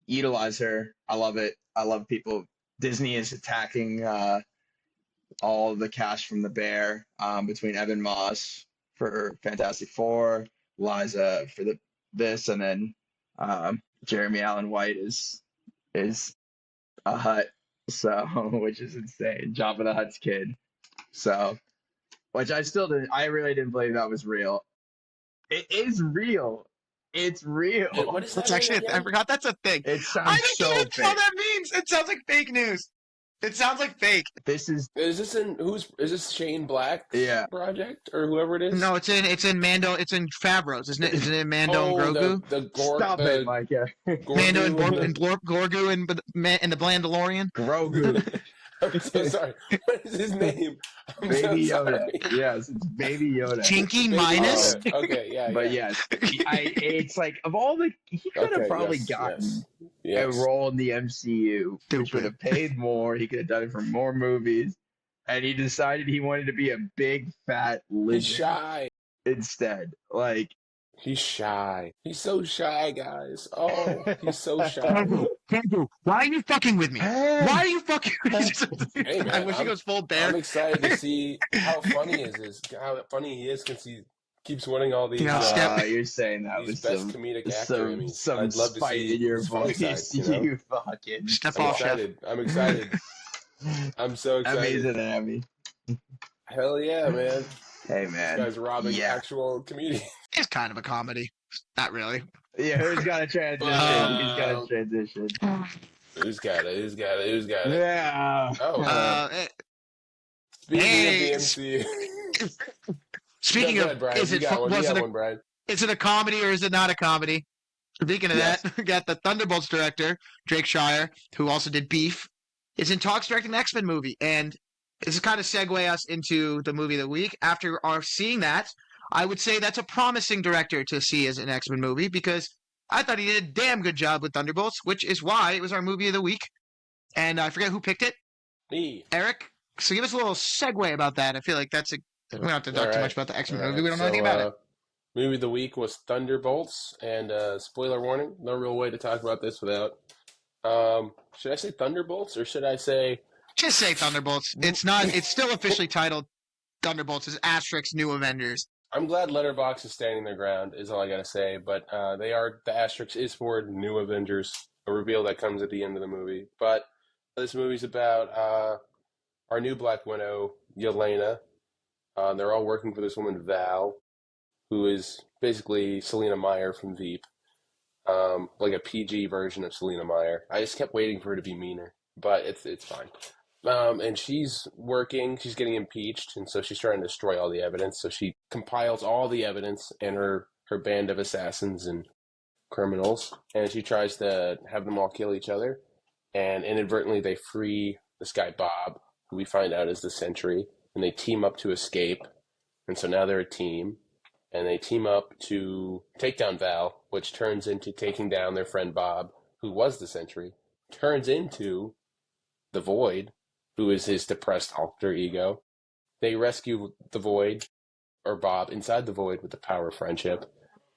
utilize her. I love it. I love people. Disney is attacking all the cast from the Bear between Evan Moss for Fantastic Four, Liza for this, and then Jeremy Allen White is a Hutt, so which is insane. Jabba the Hutt's kid. So, which I really didn't believe that was real. It is real. It's real. What is that? That's actually I forgot that's a thing. It sounds I so don't even fake. know what that means. It sounds like fake news. It sounds like fake. Is this Shane Black's project or whoever it is? No, it's in Mando. It's in Favreau's, isn't it? Isn't it Mando and Grogu? Stop it, Micah. Mando and Grogu and the Blandalorian. Grogu. I'm so sorry. What is his name? Baby Yoda. Yes, it's Baby Yoda. Chinky Minus. Okay, yeah. But yes, it's like of all the he could have probably gotten a role in the MCU, which would have paid more. He could have done it for more movies, and he decided he wanted to be a big fat lizard. He's shy instead. Like he's shy. He's so shy, guys. Oh, he's so shy. Why are you fucking with me? Why are you fucking with me? Hey, man, I wish he goes full bear. I'm excited to see how funny he is since he keeps winning all these. You're saying that was best some comedic actor. some I'd love to spite see in your voice. Side, you fucking step I'm off, excited. Chef. I'm excited. I'm so excited. Amazing, Abby. Hell yeah, man. Hey, This man. guy's robbing Yeah. actual comedians. It's kind of a comedy. Not really. Yeah, who's got to transition? Who's got to transition? Who's got it? Who's got it? Who's got it? Yeah. Oh, speaking of the hey, MCU. speaking Go of, ahead, Brian. is You it got one. You was got it one, Brian. is it a comedy or is it not a comedy? Speaking of Yes. that, we got the Thunderbolts director, Drake Shire, who also did Beef, is in talks directing an X-Men movie. And this is kind of segue us into the movie of the week. After our seeing that, I would say that's a promising director to see as an X-Men movie because I thought he did a damn good job with Thunderbolts, which is why it was our movie of the week. And I forget who picked it. Me. Eric. So give us a little segue about that. I feel like we don't have to talk too much about the X-Men movie. We don't know anything about it. Movie of the week was Thunderbolts, and spoiler warning, no real way to talk about this without. Should I say Thunderbolts or should I say? Just say Thunderbolts. It's not. It's still officially titled Thunderbolts. Is Asterix New Avengers. I'm glad Letterboxd is standing their ground. Is all I gotta say. But the asterisk is for New Avengers, a reveal that comes at the end of the movie. But this movie's about our new Black Widow, Yelena. They're all working for this woman, Val, who is basically Selena Meyer from Veep. Like a PG version of Selena Meyer. I just kept waiting for her to be meaner, but it's fine. And she's working, she's getting impeached, and so she's trying to destroy all the evidence. So she compiles all the evidence and her band of assassins and criminals, and she tries to have them all kill each other. And inadvertently, they free this guy, Bob, who we find out is the Sentry, and they team up to escape. And so now they're a team. And they team up to take down Val, which turns into taking down their friend Bob, who was the Sentry, turns into the Void, who is his depressed alter ego. They rescue the Void, or Bob, inside the Void with the power of friendship,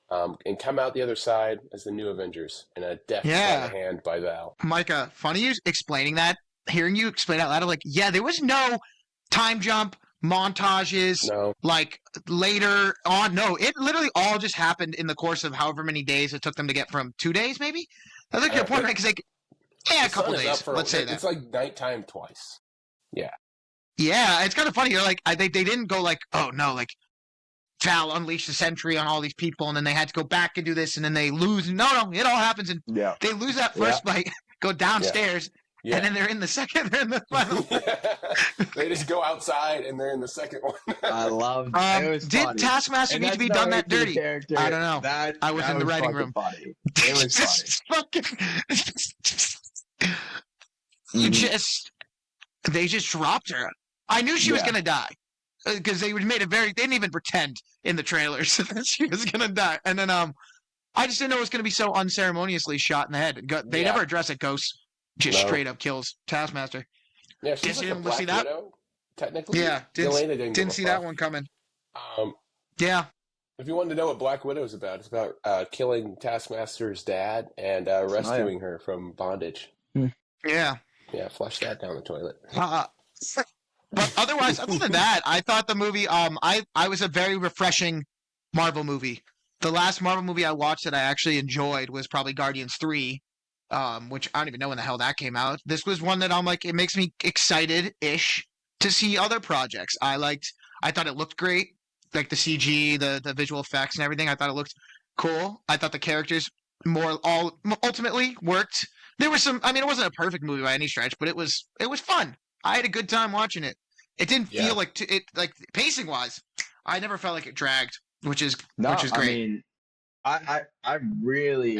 and come out the other side as the New Avengers in a deft sleight of hand by Val. Micah, funny you explaining that. Hearing you explain out loud, I'm like, yeah, there was no time jump, montages, like later on. No, it literally all just happened in the course of however many days it took them to get from 2 days, maybe? That's like your point, right? Because a couple days. Let's say that. It's like nighttime twice. Yeah. Yeah, it's kind of funny. You're like, they didn't go like, oh no, like Val unleashed the Sentry on all these people, and then they had to go back and do this, and then they lose. No, it all happens, and they lose that first fight, go downstairs, and then they're in the second. They're in the final. They just go outside, and they're in the second one. I love. Did Taskmaster need to be done that dirty? I don't know. I was in the writing room. Funny. It was funny. They just dropped her. I knew she was gonna die. Because they made it they didn't even pretend in the trailers that she was going to die. And then I just didn't know it was going to be so unceremoniously shot in the head. They never address it. Ghost just straight up kills Taskmaster. Yeah, she's like a Black Widow, technically. Yeah, didn't see that one coming. Yeah. If you wanted to know what Black Widow is about, it's about killing Taskmaster's dad and rescuing her from bondage. Yeah. Yeah, flush that down the toilet. But otherwise, other than that, I thought the movie, I was a very refreshing Marvel movie. The last Marvel movie I watched that I actually enjoyed was probably Guardians 3, which I don't even know when the hell that came out. This was one that I'm like, it makes me excited-ish to see other projects. I thought it looked great, like the CG, the visual effects and everything. I thought it looked cool. I thought the characters ultimately worked. There was some, it wasn't a perfect movie by any stretch, but it was fun. I had a good time watching it. It didn't feel like pacing wise. I never felt like it dragged, which is great. I really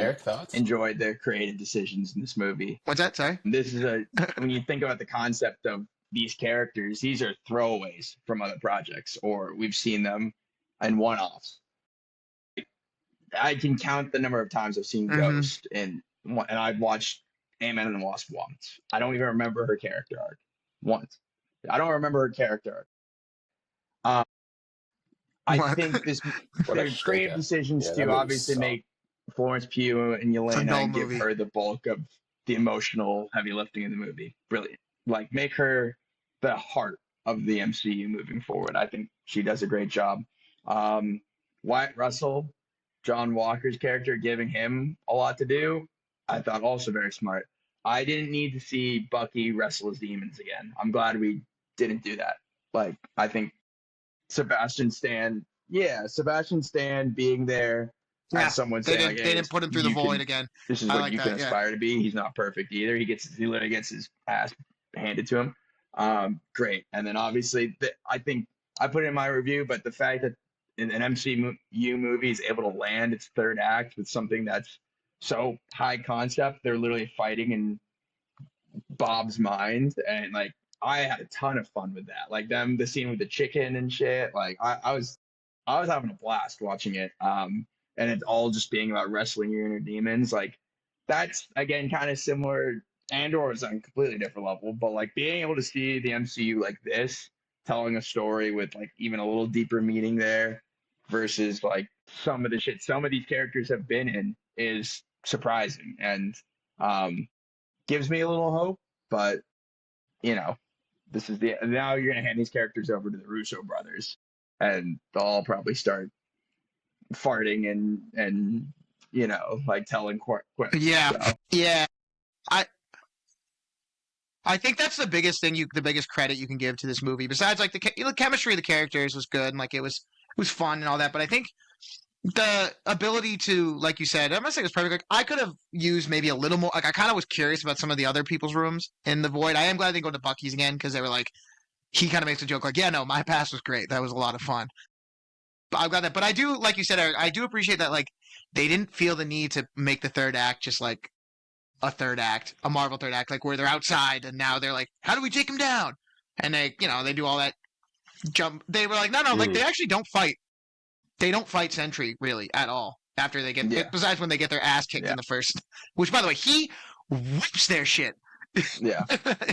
enjoyed the creative decisions in this movie. What's that? Sorry. This is when you think about the concept of these characters, these are throwaways from other projects, or we've seen them in one-offs. I can count the number of times I've seen Ghost, and I've watched Ant-Man and the Wasp once. I don't even remember her character arc. Once. I don't remember her character arc. I think there's creative decisions to obviously make Florence Pugh and Yelena and give her the bulk of the emotional heavy lifting in the movie. Brilliant. Like, make her the heart of the MCU moving forward. I think she does a great job. Wyatt Russell, John Walker's character, giving him a lot to do, I thought also very smart. I didn't need to see Bucky wrestle his demons again. I'm glad we didn't do that. Like, I think Sebastian Stan, Sebastian Stan being there Yeah, as someone they saying like, didn't "Hey, they this didn't put him through the you void can, again. this is I what like you can that. Yeah, aspire to be." He's not perfect either. He literally gets his ass handed to him. Great, and then obviously I think I put it in my review, but the fact that an MCU movie is able to land its third act with something that's so high concept, they're literally fighting in Bob's mind, and like I had a ton of fun with that. Like the scene with the chicken and shit. Like I was having a blast watching it. And it's all just being about wrestling your inner demons. Like that's again kind of similar. Andor is on a completely different level, but like being able to see the MCU like this, telling a story with like even a little deeper meaning there, versus like some of the shit some of these characters have been in is surprising and gives me a little hope. But you know, this is the now you're gonna hand these characters over to the Russo brothers, and they'll all probably start farting and like telling quips. yeah, So yeah. I I think that's the biggest credit you can give to this movie. Besides, like the chemistry of the characters was good, and like it was fun and all that. But I think the ability to, like you said, I'm not saying it's perfect. Like I could have used maybe a little more. Like I kind of was curious about some of the other people's rooms in the void. I am glad they go to Bucky's again because they were like, he kind of makes a joke like, yeah, no, my past was great. That was a lot of fun. But I'm glad that. But I do, like you said, Eric, I do appreciate that. Like they didn't feel the need to make the third act just like a third act, a Marvel third act, like where they're outside and now they're like, how do we take him down? And they do all that jump. They were like, no, no, like Mm. they actually don't fight. They don't fight Sentry really at all after they get, yeah, besides when they get their ass kicked yeah, in the first, which by the way, he whips their shit yeah,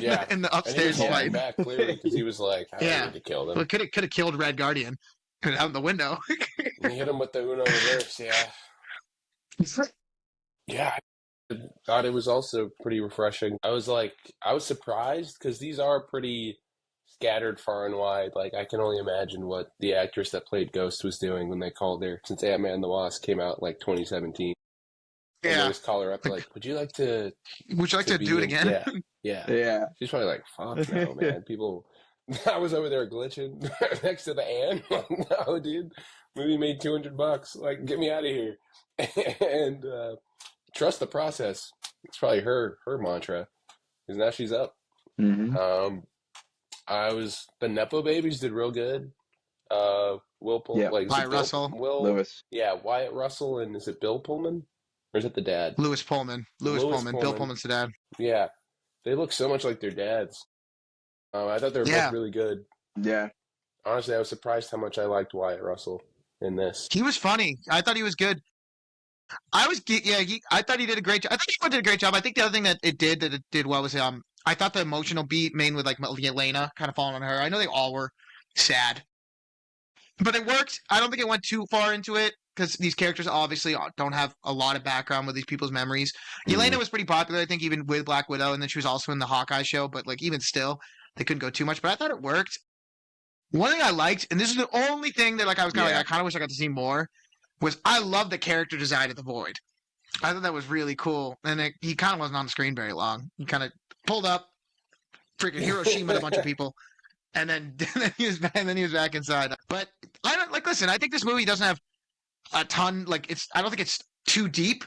Yeah. in the And he was upstairs Yeah. holding fight. back clearly because he was like, I don't Yeah. need to kill them. Well, could have killed Red Guardian out the window. And he hit him with the Uno reverse. Yeah. Yeah. I thought it was also pretty refreshing. I was surprised because these are pretty scattered far and wide. Like, I can only imagine what the actress that played Ghost was doing when they called her, since Ant-Man and the Wasp came out like 2017. And they Yeah. just call her up like, would you like to Would you like to be do it in? again? Yeah. Yeah. yeah. She's probably like, fuck no, man. People, I was over there glitching next to the Ann. No, dude. Movie made $200. Like, get me out of here. And trust the process. It's probably her mantra. Because now she's up. hmm The Nepo babies did real good. Will Pull, Yeah. like, is it Wyatt Bill- Russell. Will, Lewis. yeah, Wyatt Russell, and is it Bill Pullman? Or is it the dad? Lewis Pullman. Lewis Bill Pullman. Pullman's the dad. Yeah, they look so much like their dads. I thought they were Yeah. both really good. Yeah. Honestly, I was surprised how much I liked Wyatt Russell in this. He was funny. I thought he was good. I thought he did a great job. I think he did a great job. I think the other thing that it did well was I thought the emotional beat, main with like Elena, kind of falling on her. I know they all were sad, but it worked. I don't think it went too far into it because these characters obviously don't have a lot of background with these people's memories. Elena was pretty popular, I think, even with Black Widow, and then she was also in the Hawkeye show. But like even still, they couldn't go too much. But I thought it worked. One thing I liked, and this is the only thing that like I was kind of like I kind of wish I got to see more, was I love the character design of the Void. I thought that was really cool, and he kind of wasn't on the screen very long. He kind of pulled up, freaking Hiroshima, a bunch of people, and then he was back inside. But I don't like. Listen, I think this movie doesn't have a ton. Like I don't think it's too deep,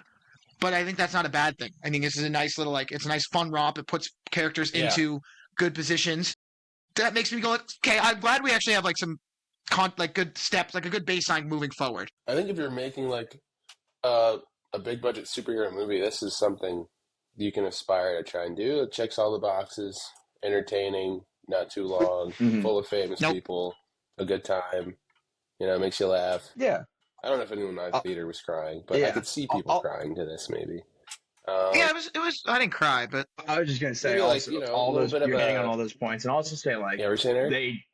but I think that's not a bad thing. I think this is a nice little it's a nice fun romp. It puts characters into good positions. That makes me go, okay, I'm glad we actually have like some good steps, like a good baseline moving forward. I think if you're making like a big budget superhero movie, this is something you can aspire to try and do. It checks all the boxes, entertaining, not too long, full of famous people, a good time, makes you laugh. Yeah. I don't know if anyone in my theater was crying, but I could see people crying to this maybe. It was. I didn't cry, but I was just gonna say also, you're hitting on all those points, and also say like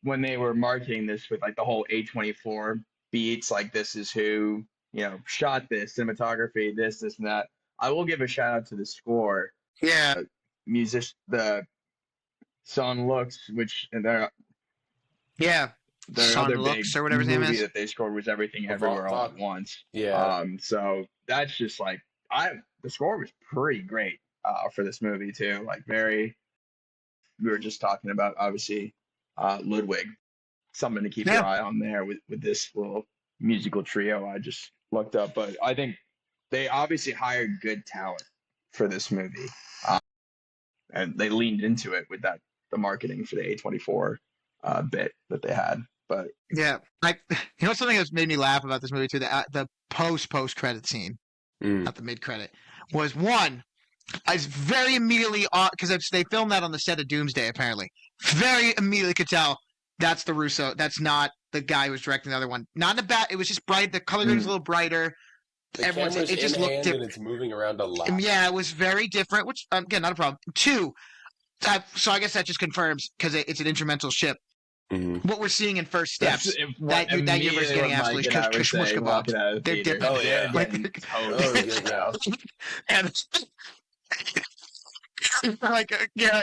when they were marketing this with like the whole A24 beats, like this is who shot this, cinematography, this and that. I will give a shout out to the score. Yeah, the song Looks, which their Son other Looks big or whatever his name movie is. that they scored was Everything Everywhere All at Once. Yeah. So that's just like the score was pretty great for this movie too. Like we were just talking about obviously Ludwig. something to keep Yeah. your eye on there with this little musical trio I just looked up. But I think they obviously hired good talent for this movie, and they leaned into it with the marketing for the A24 bit that they had. But Yeah, something that's made me laugh about this movie too, the post credit scene, not the mid credit, was one. I was very immediately because they filmed that on the set of Doomsday. Apparently, very immediately could tell that's the Russo. That's not the guy who was directing the other one. Not in a bad. It was just bright. The color was a little brighter. The camera's it just in looked hand different. and it's moving around a lot. Yeah, it was very different. Which again, not a problem. Two, so I guess that just confirms because it's an instrumental ship. What we're seeing in First Steps, that universe getting absolutely shmush kebabs. They're dipping. Oh, yeah. And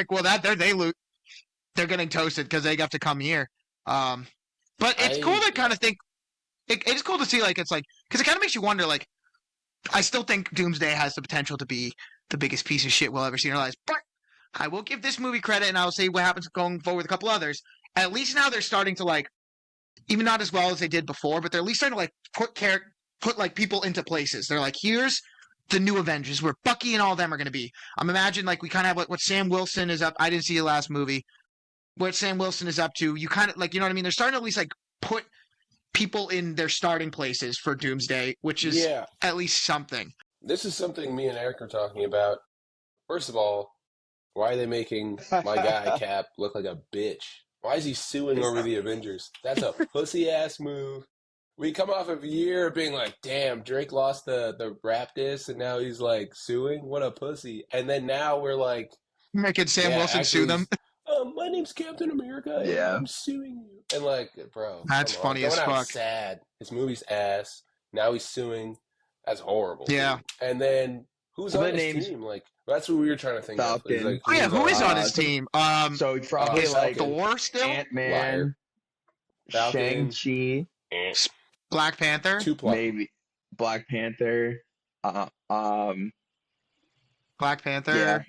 well, they're getting toasted because they have to come here. But it's cool to kind of think. It's cool to see, because it kind of makes you wonder, I still think Doomsday has the potential to be the biggest piece of shit we'll ever see in our lives. But I will give this movie credit, and I'll say what happens going forward with a couple others. At least now they're starting to even not as well as they did before, but they're at least starting to put people into places. They're here's the new Avengers where Bucky and all of them are going to be. I'm imagining we kind of have what Sam Wilson is up. I didn't see the last movie. What Sam Wilson is up to. You kind of you know what I mean? They're starting to at least put people in their starting places for Doomsday, which is at least something. This is something me and Eric are talking about. First of all, why are they making my guy Cap look like a bitch? Why is he suing over the Avengers? That's a pussy-ass move. We come off of a year of being damn, Drake lost the rap diss, and now he's, suing? What a pussy. And then now we're making Sam Wilson sue them. My name's Captain America, and I'm suing you. And, bro. That's funny as fuck. Sad. His movie's ass. Now he's suing. That's horrible. Yeah. Dude. And then, who's on his team? That's what we were trying to think of. Who is on his team? So probably Thor still? Ant-Man, Shang-Chi, Black Panther? Maybe Black Panther. Black Panther. Yeah.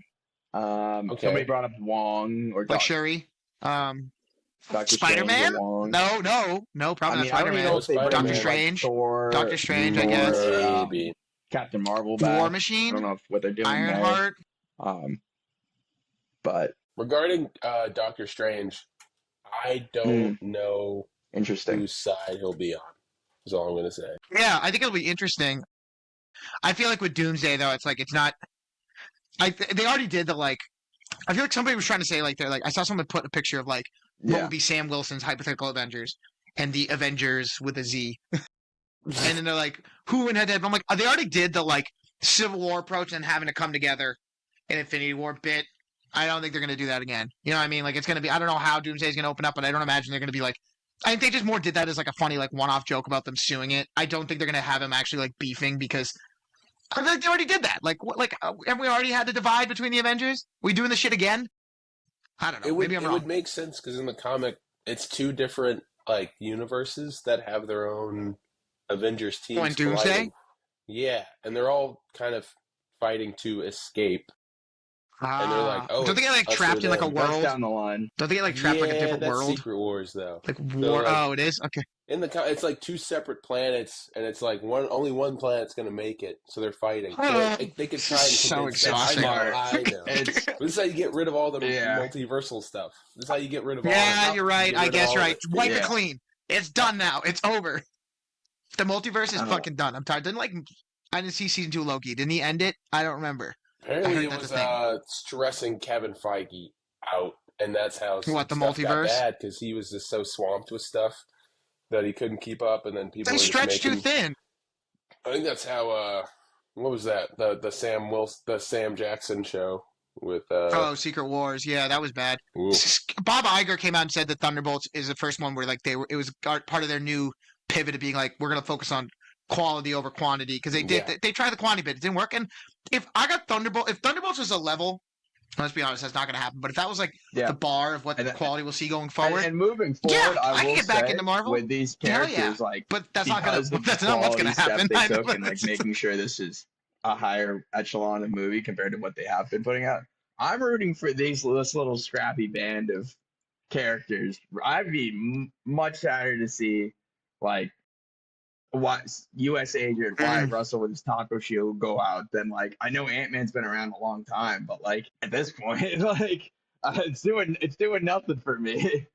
Somebody brought up Wong or Shuri. Spider-Man? No, probably not Spider-Man. Doctor Strange. Thor, Doctor Strange, I guess. Maybe. Captain Marvel back. War Machine. I don't know what they're doing Ironheart. But regarding Doctor Strange, I don't know whose side he'll be on. Is all I'm going to say. Yeah, I think it'll be interesting. I feel with Doomsday though, it's not. They already did the I feel somebody was trying to say I saw someone put a picture of what would be Sam Wilson's hypothetical Avengers and the Avengers with a Z. And then they're who in head-to-head? I'm they already did the Civil War approach and having to come together in Infinity War bit. I don't think they're going to do that again. You know what I mean? It's going to be, I don't know how Doomsday is going to open up, but I don't imagine they're going to be I think they just more did that as a funny one-off joke about them suing it. I don't think they're going to have him actually beefing because they already did that. Have we already had the divide between the Avengers? We doing this shit again? I don't know. Maybe I'm wrong. It would make sense because in the comic, it's two different universes that have their own Avengers teams. And Doomsday? Yeah, and they're all kind of fighting to escape. And they're don't they get trapped in a world? That's down the line. Don't they get trapped in a different world? Secret Wars though. War. Oh, it is. Okay. In the it's two separret planets, and it's only one planet's gonna make it, so they're fighting. So they could try and so exhausting. I know. This is how you get rid of all the multiversal stuff. This is how you get rid of all. Yeah, you're right. I guess you're right. Wipe it clean. It's done now. It's over. The multiverse is fucking done. I'm tired. I didn't see season 2 of Loki. Didn't he end it? I don't remember. Apparently, it was stressing Kevin Feige out, and that's how the multiverse got bad because he was just so swamped with stuff that he couldn't keep up, and then people they stretched too thin. I think that's how. What was that? The Sam Jackson show with. Secret Wars. Yeah, that was bad. Ooh. Bob Iger came out and said that Thunderbolts is the first one where it was part of their new pivot to being we're going to focus on quality over quantity because they tried the quantity bit, it didn't work. And if Thunderbolts was a level, let's be honest, that's not going to happen. But if that was the bar of what the quality we'll see going forward, and moving forward, I can get back into Marvel with these characters. But that's not what's going to happen. They took and making sure this is a higher echelon of movie compared to what they have been putting out. I'm rooting for this little scrappy band of characters. I'd be much sadder to see like what U.S. agent Wyatt Russell with his taco shield go out than like I know Ant-Man's been around a long time, but like at this point, like it's doing nothing for me.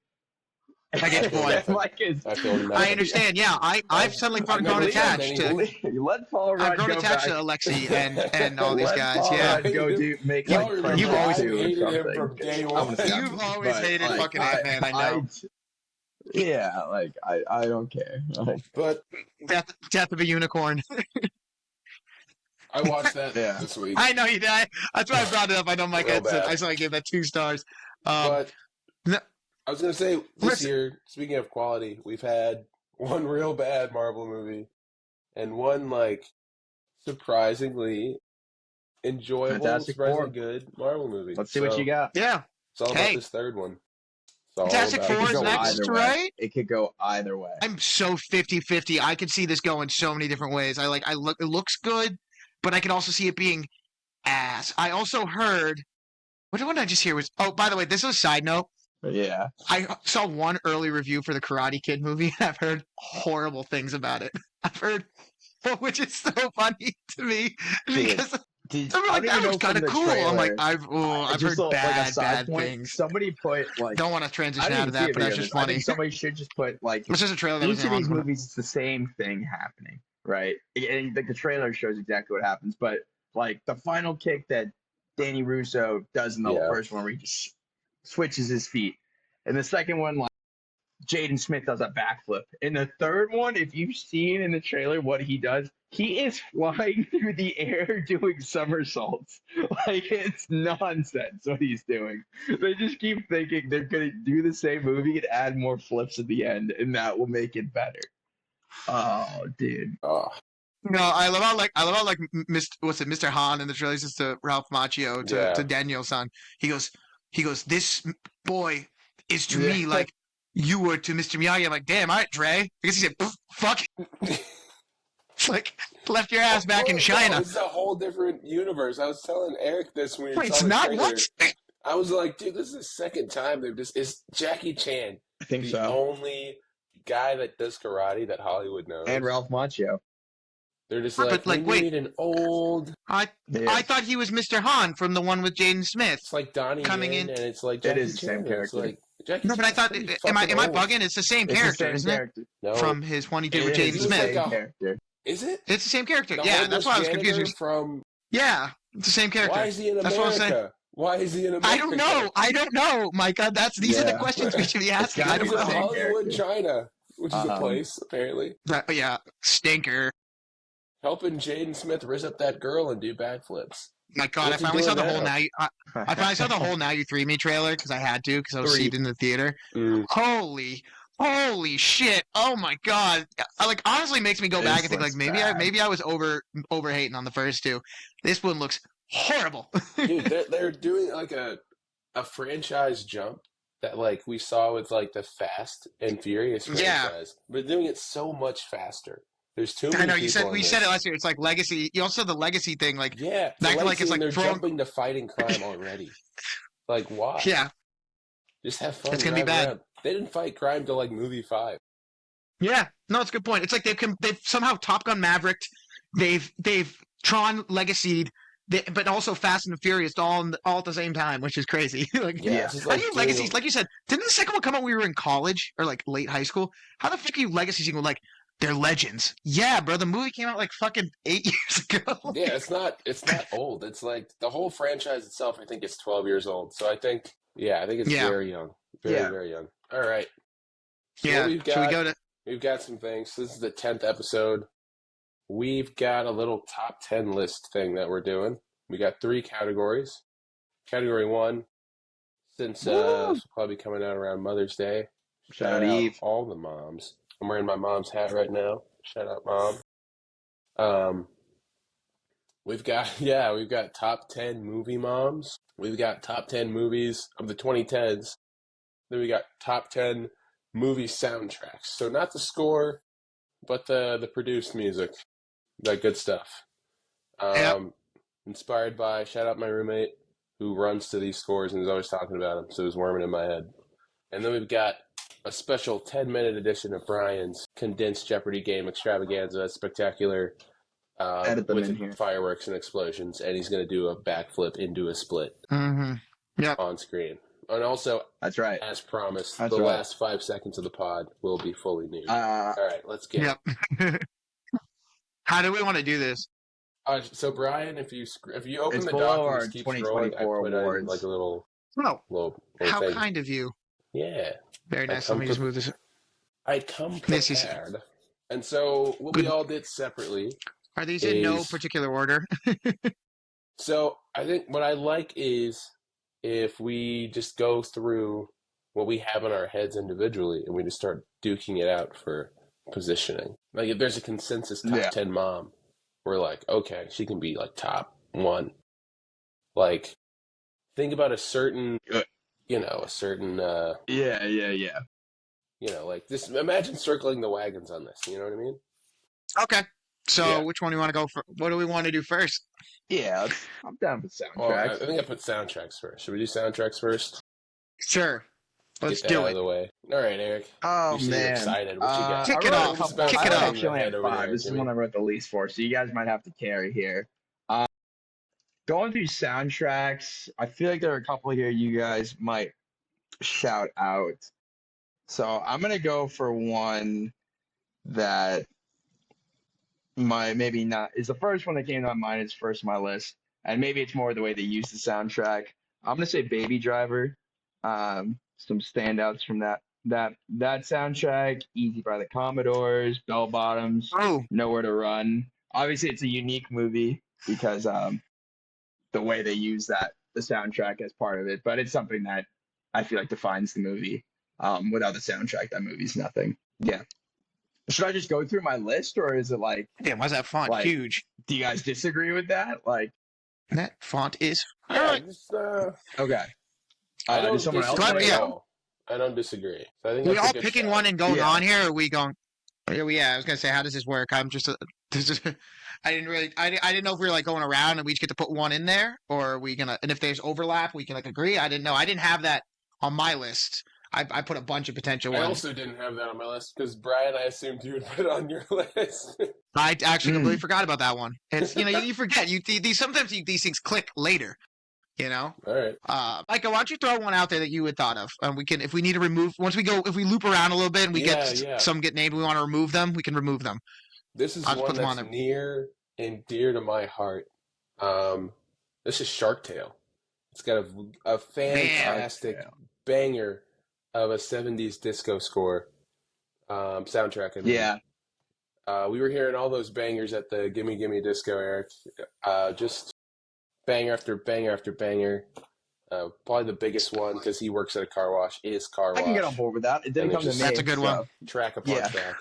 I get your point. Like I feel I nothing. understand. Yeah, I've suddenly I've grown never said attached to. anything. let Paul I've Rudd grown go attached back. to Alexi and all these Let guys. Paul Yeah, Rudd go do make Y'all like remember you've Friendship always- 2 or I hated him something. from day I one. wanna see that you've movie. always But, hated like, fucking Ant-Man. I know. Yeah, like I don't care. Like, But Death of a unicorn. I watched that Yeah. this week. I know you did. That's why I brought it up. I know Mike Real had said. bad. I saw I gave that 2 stars. But no- I was gonna say this Listen. year, speaking of quality, we've had one real bad Marvel movie and one like surprisingly enjoyable, Fantastic surprisingly Four. good Marvel movie. Let's see what you got. yeah, It's all Hey. about this third one. It's all Fantastic about It Four could is go next, either way. right? It could go either way. I'm so 50-50. I could see this going so many different ways. It looks good, but I could also see it being ass. I also heard. What did I just hear was? Oh, by the way, this is a side note. Yeah. I saw one early review for the Karate Kid movie, and I've heard horrible things about it. I've heard, which is so funny to me because Did, I'm I like, don't even that know was kind from of the cool. I'm like, trailer. I've Just heard like a bad side point. things. Somebody put like Don't want to I transition didn't out of even see that, a but video that's of just this. I funny. think somebody should just put like It's just a trailer that was each of these on. movies it's the same thing happening, right? And the trailer shows exactly what happens. But like the final kick that Danny Russo does in the Yeah. first one, where he just switches his feet, and the second one, like Jaden Smith does a backflip. In the third one, if you've seen in the trailer what he does, he is flying through the air doing somersaults. Like it's nonsense what he's doing. They just keep thinking they're gonna do the same movie and add more flips at the end, and that will make it better. Oh, dude. Oh, No, I love how Mr. Han in the trailer says to Ralph Macchio Yeah. to Daniel-san. He goes, this boy is to me Yeah. like you were to Mr. Miyagi. I'm like, damn, all right, Dre. I guess he said, fuck. It's like left your ass back in No, China. it's a whole different universe. I was telling Eric this when we It's saw the not trailer. what? I was like, dude, this is the second time they've just is Jackie Chan I think the so. only guy that does karate that Hollywood knows. And Ralph Macchio. They're just But, like, like, we wait. need an old. I thought he was Mr. Han from the one with Jaden Smith. It's like Donnie Coming Yen, in- and it's like It Jackie is the Chan. same It's character. like Jackie No, but I Chan's thought pretty am I fucking old. bugging? It's the same It's character, the same isn't it? character. No, From his one he did with It Jaden is the Smith. same Like a- character. is it? It's the same character. The Yeah, homeless that's why I was janitor confused. from. Yeah, it's the same character. Why is he in That's what I'm saying. America? Why is he in America? I don't know, Micah. These are the Yeah. questions we should be asking. gotta I He's don't in be the know. same Hollywood, character. China, which is a Uh-huh. place apparently. Yeah, stinker. Helping Jaden Smith riz up that girl and do backflips. My God, What's he I finally saw doing the whole now? I finally saw the whole Now You Three Me trailer because I had to because I was Three. seated in the theater. Mm. Holy shit! Oh my God! Like honestly, makes me go This back and think like looks bad. maybe I was over hating on the first two. This one looks horrible. Dude, they're doing like a franchise jump that like we saw with like the Fast and Furious Yeah. franchise. But they're doing it so much faster. There's too many I know people you said in we this. said it last year. It's like legacy. You also said the legacy thing. Like Yeah, Back to, like, legacy it's like and they're throwing- jumping to fighting crime already. Like why? yeah, Just have fun. It's gonna be drive bad. around. They didn't fight crime till like movie 5. yeah. No, it's a good point. It's like they've somehow Top Gun Maverick. They've Tron legacied. But also Fast and Furious all at the same time, which is crazy. Like, Yeah, Yeah. it's just how like do you doing legacies? a- Like you said, didn't the second one come out when we were in college or like late high school? How the fuck are you legacy sequel? Like, they're legends. Yeah, bro. The movie came out like fucking 8 years ago. Yeah, it's not old. It's like the whole franchise itself. I think it's 12 years old. So I think it's Yeah. very young, very Yeah. very young. All right. So Yeah. what we've Should we got go to? we've got some things. This is the 10th episode. We've got a little top 10 list thing that we're doing. We got 3 categories. Category 1, since Woo! it's probably coming out around Mother's Day. Shout out Eve. all the moms. I'm wearing my mom's hat right now. Shout out, Mom. We've got top 10 movie moms. We've got top 10 movies of the 2010s. Then we got top 10 movie soundtracks. So not the score, but the produced music, that good stuff. Yep. Inspired by, shout out my roommate who runs to these scores and is always talking about them. So it was warming in my head. And then we've got a special 10-minute edition of Brian's condensed Jeopardy game extravaganza, spectacular, Edit them with in here. fireworks and explosions, and he's going to do a backflip into a split Yep. on screen. And also, That's right. as promised, That's the right. last 5 seconds of the pod will be fully nude. All right, let's get it. Yep. How do we want to do this? So Brian, if you open It's the below doc our and just keep scrolling, I 2024 put in awards. like a little Oh, how thing. kind of you. Yeah. Very nice. Let me just move this. I come This is- prepared. And so what we all did separately. Are these in no is- particular order? So I think what I like is if we just go through what we have in our heads individually and we just start duking it out for positioning. Like if there's a consensus top 10 mom, we're like, okay, she can be like top 1. Like think about a certain, Yeah. like just imagine circling the wagons on this. You know what I mean? Okay. So Yeah. which one do you want to go for? What do we want to do first? Yeah, I'm down with soundtracks. Well, I think I put soundtracks first. Should we do soundtracks first? Sure. Let's Get that do out it. of the way. All right, Eric. Oh, you seem man. excited. What you got? Kick I it wrote a off. couple- Kick I it off. actually only have Over 5. there, This is Jimmy. one I wrote the least for, so you guys might have to carry here. Going through soundtracks, I feel like there are a couple here you guys might shout out. So I'm going to go for one that maybe not is the first one that came to my mind. It's first on my list, and maybe it's more the way they use the soundtrack. I'm gonna say Baby Driver. Some standouts from that soundtrack: Easy by the Commodores, Bell Bottoms, Oh, Nowhere to Run. Obviously, it's a unique movie because the way they use the soundtrack as part of it, but it's something that I feel like defines the movie. Without the soundtrack, that movie's nothing. Yeah. Should I just go through my list, or is it like, damn, why's that font Like- huge? do you guys disagree with that? Like, That font is. Yeah, just, okay. I don't does someone else disagree wanna Yeah. at go? all. I don't disagree. So I think We that's a all good picking shout. one and going Yeah. on here? Or are we going? Yeah, I was gonna say, how does this work? I'm just. I didn't know if we were like going around and we each get to put one in there, or are we gonna? And if there's overlap, we can like agree. I didn't know. I didn't have that on my list. I put a bunch of potential I ones. also didn't have that on my list because Brian, I assumed you would put it on your list. I actually Mm. completely forgot about that one. It's you forget sometimes these things click later. You know, All right. Micah, why don't you throw one out there that you had thought of? We can, if we need to remove, if we loop around a little bit and we Yeah. some get named, we want to remove them, we can remove them. This is I'll just one put them on that's there. near and dear to my heart. This is Shark Tale. It's got a fantastic banger of a 70s disco score soundtrack. I mean. Yeah. We were hearing all those bangers at the Gimme Gimme Disco, Eric. Just banger after banger after banger. Probably the biggest one because he works at a car wash is Car Wash. I can get on board with that. It didn't And come to it's me. just- That's a good one. Track upon Yeah. track.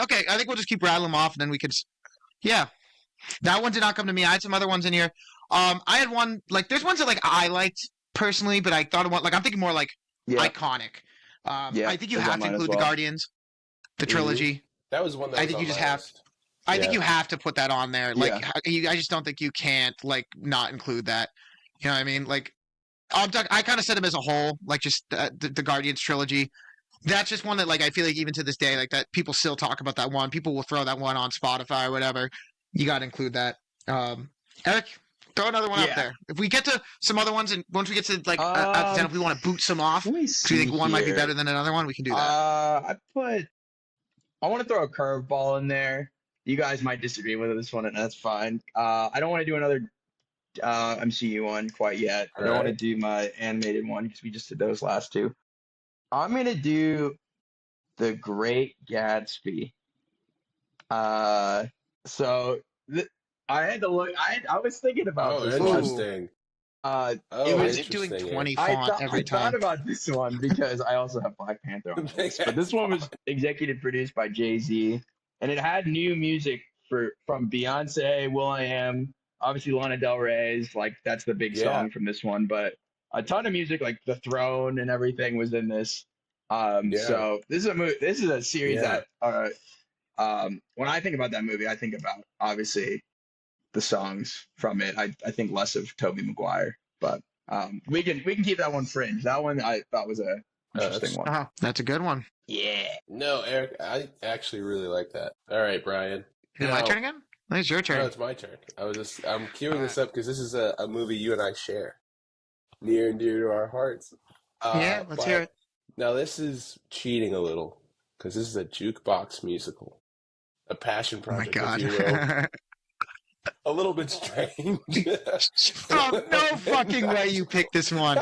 Okay, I think we'll just keep rattling them off, and then we could. Yeah, that one did not come to me. I had some other ones in here. I had one like there's ones that like I liked personally, but I thought of one like I'm thinking more like Yeah. iconic. Yeah, I think you it's on have to mine as include the well. Guardians, the trilogy. That was one that I was think on you just my have- list. I think Yeah. you have to put that on there. Like, Yeah. I just don't think you can't like not include that. You know what I mean? Like, I kind of said them as a whole, like just the Guardians trilogy. That's just one that like I feel like even to this day, like that people still talk about that one. People will throw that one on Spotify or whatever. You got to include that. Eric, throw another one up Yeah. there. If we get to some other ones, and once we get to like out of 10, if we want to boot some off, Let me do you see think one might be here. better than another one? We can do that. I want to throw a curveball in there. You guys might disagree with this one, and that's fine. I don't want to do another MCU one quite yet. I don't want to Alright. do my animated one because we just did those last two. I'm gonna do The Great Gatsby. So I had to look. I was thinking about Oh, this one. interesting. Uh, Oh, it Why was is it doing interesting, 20 I font thought, every I time? thought about this one because I also have Black Panther on my list. But this one was executive produced by Jay-Z, and it had new music from Beyonce, will.i.am, obviously Lana Del Rey's, like that's the big Yeah. song from this one, but a ton of music like The Throne and everything was in this. So this is a series Yeah. that when I think about that movie, I think about obviously the songs from it. I think less of Tobey Maguire, but We can keep that one fringe. That one I thought was a interesting one. That's a good one. Yeah. No, Eric, I actually really like that. All right, Brian. Is it my turn again? I think it's your turn. No, it's my turn. I'm queuing this right. up because this is a movie you and I share, near and dear to our hearts. Yeah, let's hear it. Now this is cheating a little because this is a jukebox musical, a passion Oh my project, God. if you will. A little bit strange. Oh, no fucking way you picked this one.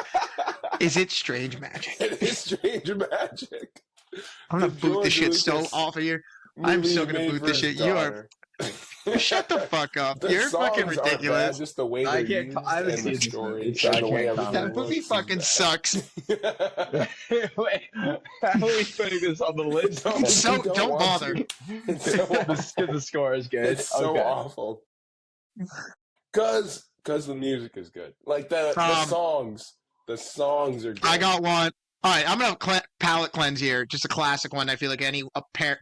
Is it Strange Magic? It is Strange Magic. I'm going to boot this shit so off of you. I'm so going to boot this shit. You are... Shut the fuck up. You're fucking ridiculous. Bad, just the way I they're can't. used I haven't and seen the this story. movie, so I the way can't everything That movie looks fucking is sucks. Wait, how are we putting this on the list? So don't bother. It's so awful. The score is good. It's so awful. Because the music is good. Like the songs. The songs are good. I got one. All right, I'm going to palate cleanse here. Just a classic one. I feel like any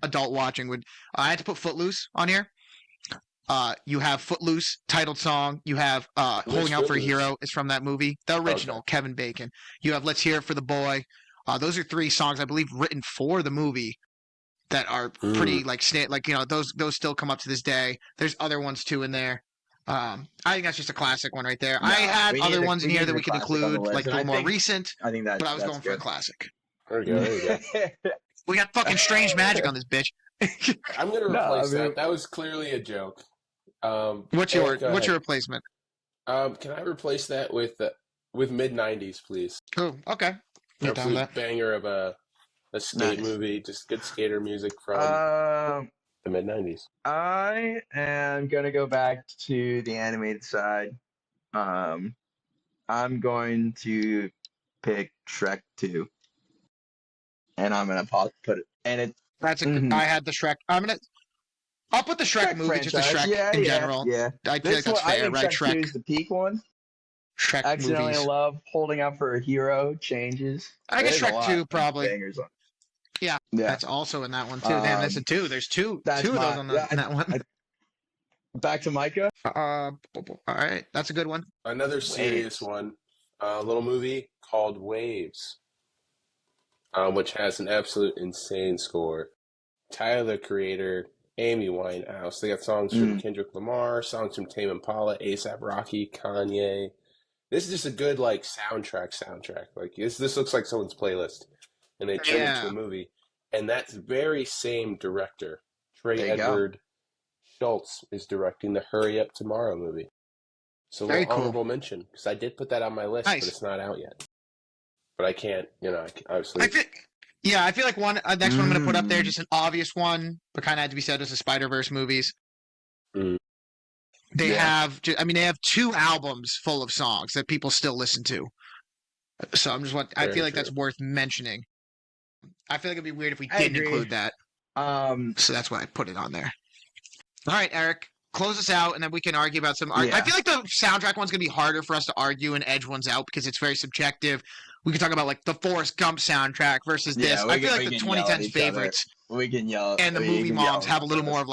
adult watching would. I had to put Footloose on here. You have Footloose, titled song. You have Holding Out for a Hero is from that movie. The original, okay. Kevin Bacon. You have Let's Hear It for the Boy. Those are 3 songs, I believe, written for the movie that are pretty, those still come up to this day. There's other ones, too, in there. I think that's just a classic one right there. No, I had other ones in here that we could include, like a little more recent. I think that's. But I was going good. for a classic. There you go. We got fucking Strange Magic on this bitch. I'm gonna replace that. That was clearly a joke. What's your replacement? Can I replace that with mid-90s, please? Oh, okay. Absolute banger of a skate movie, just good skater music from the mid-90s. I am gonna go back to the animated side. I'm going to pick Shrek 2, and I'm gonna put it. And it. That's I had the Shrek. I'll put the Shrek movie, franchise. Just the Shrek in general. Yeah, I feel like that's fair, right? Shrek 2 is the peak one. Shrek Accidentally movies. in Love, Holding Out for a Hero, Changes. I guess Shrek 2 probably. Yeah, that's also in that one too. Damn, that's a 2. There's two of those on that one. Back to Micah. All right, that's a good one. Another serious one. A little movie called Waves, which has an absolute insane score. Tyler, the creator, Amy Winehouse. They got songs from Kendrick Lamar, songs from Tame Impala, A$AP Rocky, Kanye. This is just a good soundtrack. Like this looks like someone's playlist, and they turned it into a movie. And that very same director, Trey Edward Schultz, is directing the Hurry Up Tomorrow movie. So a honorable mention, because I did put that on my list, but it's not out yet. But I can't, obviously. I feel like next one I'm going to put up there, just an obvious one, but kind of had to be said, as the Spider-Verse movies. They have 2 albums full of songs that people still listen to. So I feel like that's worth mentioning. I feel like it'd be weird if we didn't include that. So that's why I put it on there. All right, Eric, close us out, and then we can argue about some. I feel like the soundtrack one's going to be harder for us to argue and edge ones out because it's very subjective. We can talk about the Forrest Gump soundtrack versus this. I feel like the 2010s favorites. We can yell. And the movie moms have a little more of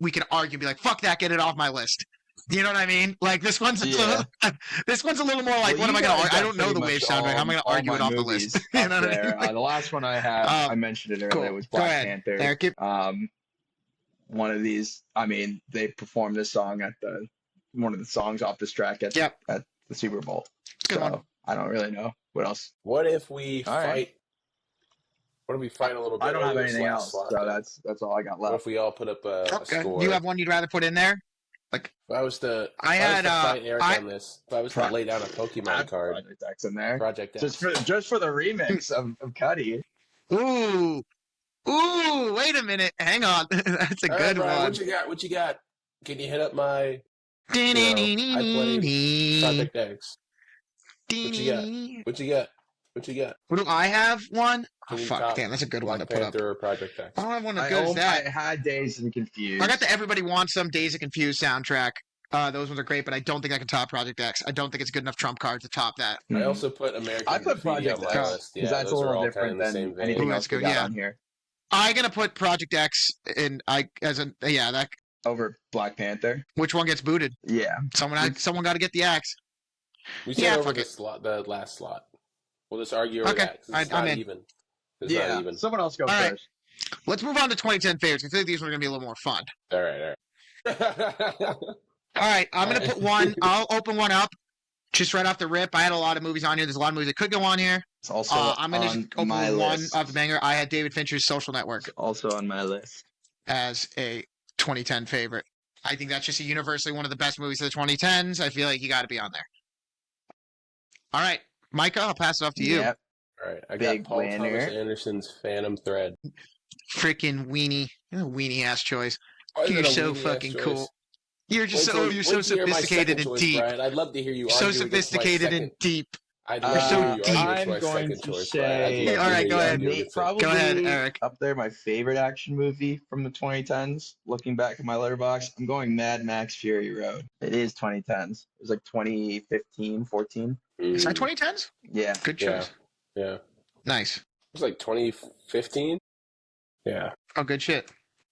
we can argue and be like, fuck that, get it off my list. You know what I mean? Like this one's a little more like, what am I going to argue? I don't know the Wave soundtrack. How am I going to argue it off the list? You know what I mean? The last one I had, I mentioned it earlier, was Black Panther. Eric, one of these, they performed this song at one of the songs off this track at the Super Bowl. So I don't really know what else. What if we fight? What if we fight a little bit? I don't have anything else, so that's all I got left. What if we all put up a score? Do you have one you'd rather put in there? If I was to fight Eric on this, if I was to lay down a Pokemon card, Project X in there. Project X. Just for the remix of Cuddy. Ooh, wait a minute. Hang on. That's a good Brian, one. What you got? Can you hit up my I play Project X. What you got? What do I have one? Oh, Can you fuck, top damn, that's a good one to Black put up. Panther or Project X? I don't have one as good as that. I had Dazed and Confused. I got the Everybody Wants Some Days of Confused soundtrack. Those ones are great, but I don't think I can top Project X. I don't think it's a good enough trump card to top that. I also put American I put Graffiti Project on my X list. because that's a little different than anything else we got on here. I'm gonna put Project X over Black Panther. Which one gets booted? Yeah, Someone got to get the axe. We Yeah, said over fuck the it. slot, the last slot. We'll just argue over Okay, that because it's I'm not in. even. It's not Yeah, even. someone else go All right. first. Let's move on to 2010 favorites. I think these are going to be a little more fun. All right. All right, I'm going to All put right. one. I'll open one up just right off the rip. I had a lot of movies on here. There's a lot of movies that could go on here. It's also I'm going to on just open my with one list. off the banger. I had David Fincher's Social Network It's also on my list. as a 2010 favorite. I think that's just universally one of the best movies of the 2010s. I feel like you got to be on there. All right, Micah, I'll pass it off to you. Yep. All right. I Big got Paul Thomas winner. Anderson's Phantom Thread. Freaking weenie. Weenie ass choice. Why is You're it a so weenie-ass fucking choice? cool. You're just Wait so till- you're wait so till you hear my sophisticated second and choice, deep. Brian. I'd love to hear you So argue against my sophisticated second. and deep. I'd You're love so to hear you deep. argue against I'm my going second to choice, Brian. I'd say love to All right, hear go you ahead. argue Nate, against it. probably Go ahead, Eric. up there, my favorite action movie from the 2010s. Looking back at my letterbox, I'm going Mad Max Fury Road. It is 2010s. It was like 2015, 14. Is that Mm, 2010s? Yeah. Good Yeah. choice. Yeah. It Nice. was like 2015. Yeah. Oh, good shit.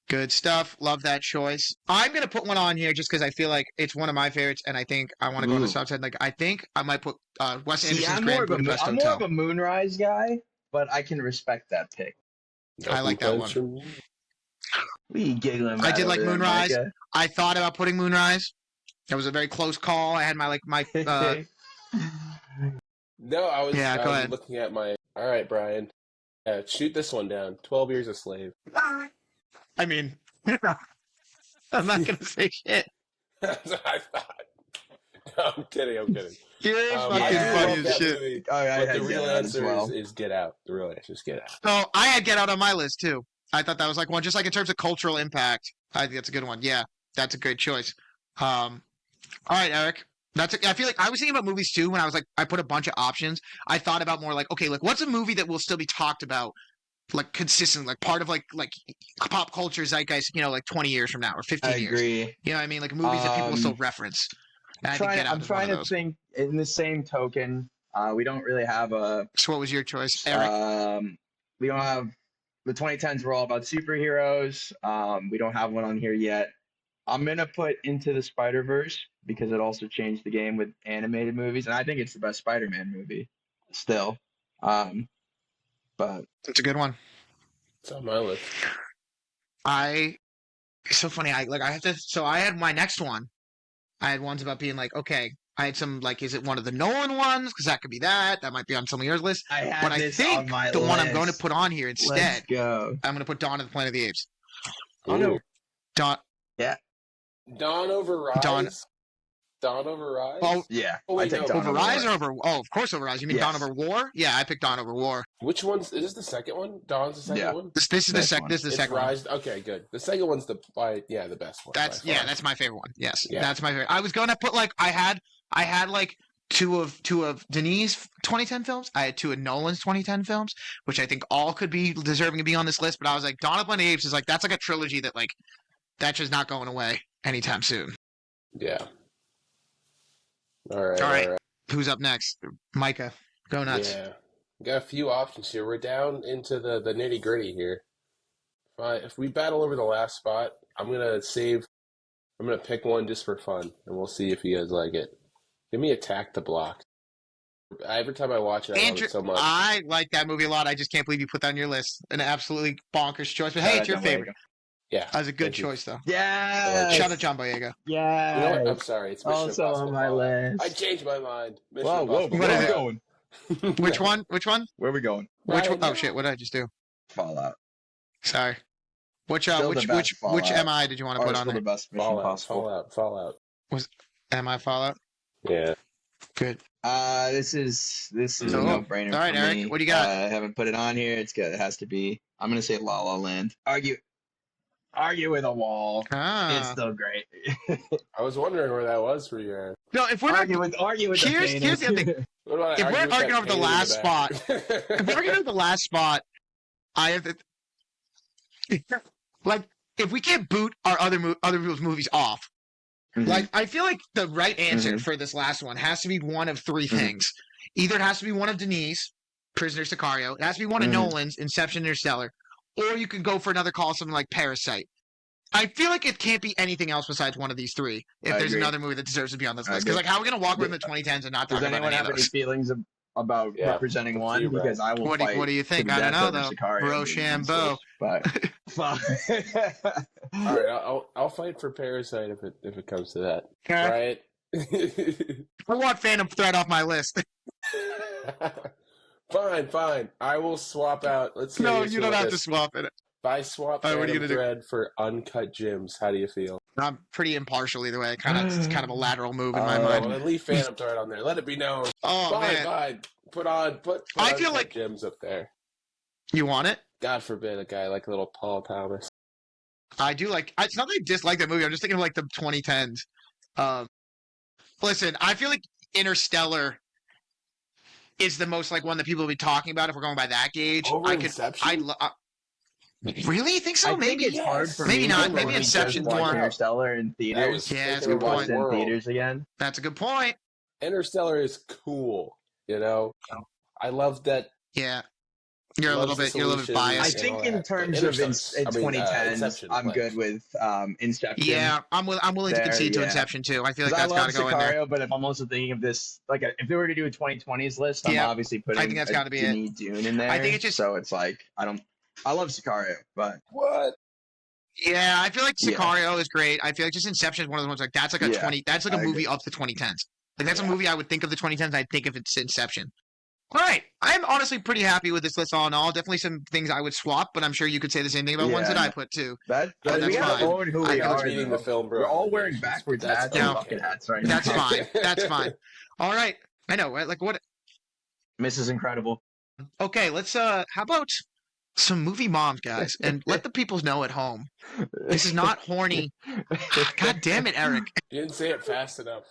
Good stuff. Love that choice. I'm gonna put one on here just because I feel like it's one of my favorites, and I think I want to go on the Ooh. south side. Like I think I might put Wes See, Anderson's I'm Grand more of a Budapest I'm more Hotel. of a Moonrise guy, but I can respect that pick. I like that one. From- What are you giggling I about did like over there, Moonrise. Micah? I thought about putting Moonrise. It was a very close call. I had my No, I was, Yeah, go ahead. looking at my. All right, Brian. Shoot this one down. 12 Years a Slave. I mean, I'm not gonna say shit. That's what I thought. No, I'm kidding. You're fucking I do funny love as that shit. movie, Oh, I but had the real Get Out as answer well. is Get Out. The real answer is Get Out. So I had Get Out on my list too. I thought that was like one, just like in terms of cultural impact. I think that's a good one. Yeah, that's a good choice. All right, Eric. I feel like I was thinking about movies too when I was like, I put a bunch of options. I thought about more like, okay, like what's a movie that will still be talked about, like consistently, like part of like pop culture zeitgeist, like 20 years from now or 15 I years. agree. You know what I mean? Like movies that people will still reference. And I think Get Out I'm is one trying of to those. think in the same token. We don't really have a. So what was your choice, Eric? We don't have the 2010s were all about superheroes. We don't have one on here yet. I'm gonna put Into the Spider-Verse because it also changed the game with animated movies, and I think it's the best Spider-Man movie still. But It's a good one. It's on my list. It's so funny. I had my next one. I had ones about being like, okay, I had some like, is it one of the Nolan ones? Because that could be that. That might be on some of yours list. I had But I this think on my the list. one I'm going to put on here Let's instead, go. I'm going to put Dawn of the Planet of the Apes. Oh no, Ooh. Dawn. Dawn over Rise. Dawn- Dawn over Rise. Oh, yeah, Oh, I wait, take no. Dawn over over Rise War. or over? Oh, of course over Rise. You mean Dawn Yes. over War? Yeah, I picked Dawn over War. Which one's is this? The second one? Dawn's the second Yeah. one. This is the Next second. one. This is the It's second one. Rise. Okay, good. The second one's the best one. That's by far. that's my favorite one. Yes, Yeah. that's my favorite. I was going to put like I had like two of Denis' 2010 films. I had two of Nolan's 2010 films, which I think all could be deserving to be on this list. But I was like, Dawn of the Planet of the Apes is like that's like a trilogy that like that's just not going away anytime soon. Yeah. All right. All right. Who's up next? Micah, go nuts. Yeah. Got a few options here. We're down into the nitty gritty here. If we battle over the last spot, I'm gonna pick one just for fun, and we'll see if you guys like it. Give me Attack the Block. Every time I watch it, I love it so much. I like that movie a lot. I just can't believe you put that on your list. An absolutely bonkers choice. But hey, it's your favorite. Yeah. That was a good Thank you. choice, though. Yeah. Shout out John Boyega. Yeah. You know what? I'm sorry. It's Mission Also Impossible on my Fallout. list. I changed my mind. Mission Whoa, Impossible where are we Fallout. going? Which one? Which one? Where are we going? Which Right one? Oh now. shit! What did I just do? Fallout. Sorry. Which Still the which best which Fallout. MI did you want to Or put on still there? the best Mission Impossible. Fallout. MI Fallout. Yeah. Good. This is So, a no-brainer all right, for Eric, me. what do you got? I haven't put it on here. It's good. It has to be. I'm gonna say La La Land. Argue with a wall. It's Ah. still great. I was wondering where that was for you. No, if we're not argue with Here's- the here's the other thing. What about If we're argue with arguing that over the pain in last back? if we're gonna do the last spot, I have to like if we can't boot our other people's movies off. Mhm. Like I feel like the right answer Mhm. for this last one has to be one of three Mhm. things. Either it has to be one of Denis, Prisoner Sicario. It has to be one of Mhm. Nolan's, Inception, Interstellar, or you could go for another call, something like Parasite. I feel like it can't be anything else besides one of these three. If I there's agree. another movie that deserves to be on this I list, because agree. like, how are we gonna walk away from the 2010s and not Does talk about anyone any have of any those? feelings about Yeah, representing up to one? you, Brian. Because I will What do fight you to think? the I don't death know over though. Sicario movies and Rochambeau. such, but All right, I'll fight for Parasite if it comes to that. Okay. Right? I want Phantom Thread off my list. Fine. I will swap out. Let's see. No, how you feel don't about have to this. swap it. If I swap All right, what are you Phantom gonna do? Thread for Uncut Gems, how do you feel? I'm pretty impartial either way. It's kind of a lateral move in my Oh, mind. well, then leave Phantom Thread on there. Let it be known. Oh man, Fine. Put I feel Uncut like Gems up there. you want it. God forbid a guy like little Paul Thomas. I do like. It's not that I dislike that movie. I'm just thinking of like the 2010s. Listen, I feel like Interstellar is the most like one that people will be talking about if we're going by that gauge. Over Inception? Really? You think so? I think Maybe. it's hard for Maybe me not. to Maybe really Inception's just watch more. Interstellar in theaters. Yeah, that's a To good watch point. it in theaters again. That's a good point. Interstellar is cool, you know? I love that. Yeah, you're a little bit solutions. biased. I and think all in that. terms But of Interstellar's- 2010s, Inception, I'm like- good with Inception. Yeah, I'm willing to There, concede to yeah. Inception too. I feel like 'Cause that's I got love to go in there. Sicario, but if I'm also thinking of this, like if they were to do a 2020s list, I'm Yeah, obviously putting I think that's gotta be it. Denis Dune in there. I think it's just- so it's like I love Sicario, but What? Yeah, I feel like Yeah. Sicario is great. I feel like just Inception is one of the ones like that's like a Yeah, 20. That's like a I movie agree. of the 2010s. Like that's a Yeah. movie I would think of the 2010s. I'd think if it's Inception. All right, I'm honestly pretty happy with this list all in all. Definitely some things I would swap, but I'm sure you could say the same thing about ones Yeah, that I put too. that that's we gotta fine. own who I we think it's are. reading though. the film, bro. We're all wearing backwards That's hats and okay. bucket hats right now. That's fine. That's fine. All right, I know. Right? Like what? Mrs. Incredible. Okay, let's. How about some movie moms, guys, and let the people know at home. This is not horny. God damn it, Eric. You didn't say it fast enough.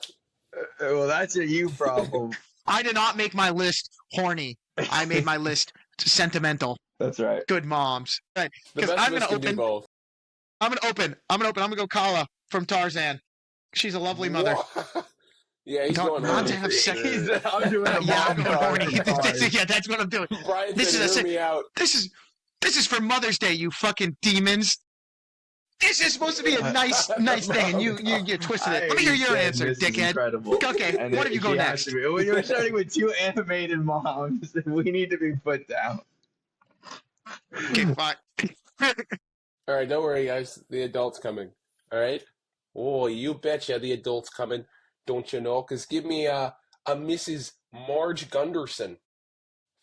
Well, that's a you problem. I did not make my list horny. I made my list sentimental. That's right. Good moms. Right. The 'Cause best I'm of us gonna can do open. both. I'm gonna go Kala from Tarzan. She's a lovely mother. What? Yeah, he's Don't- going not horny to have for sex. sure. I'm doing a Yeah, I'm mom going card. horny. Yeah, that's what I'm doing. Brian This said, is a hear sick- me out. This is for Mother's Day, you fucking demons. This is supposed to be a nice thing, and you twisted it. Let me hear your said answer, Mrs. dickhead. Incredible. Okay, And one of you go she has next. to be- When you're starting with two animated moms, we need to be put down. Okay, fine. All right, don't worry, guys. The adult's coming. All right? Oh, you betcha the adult's coming. Don't you know? Because give me a Mrs. Marge Gunderson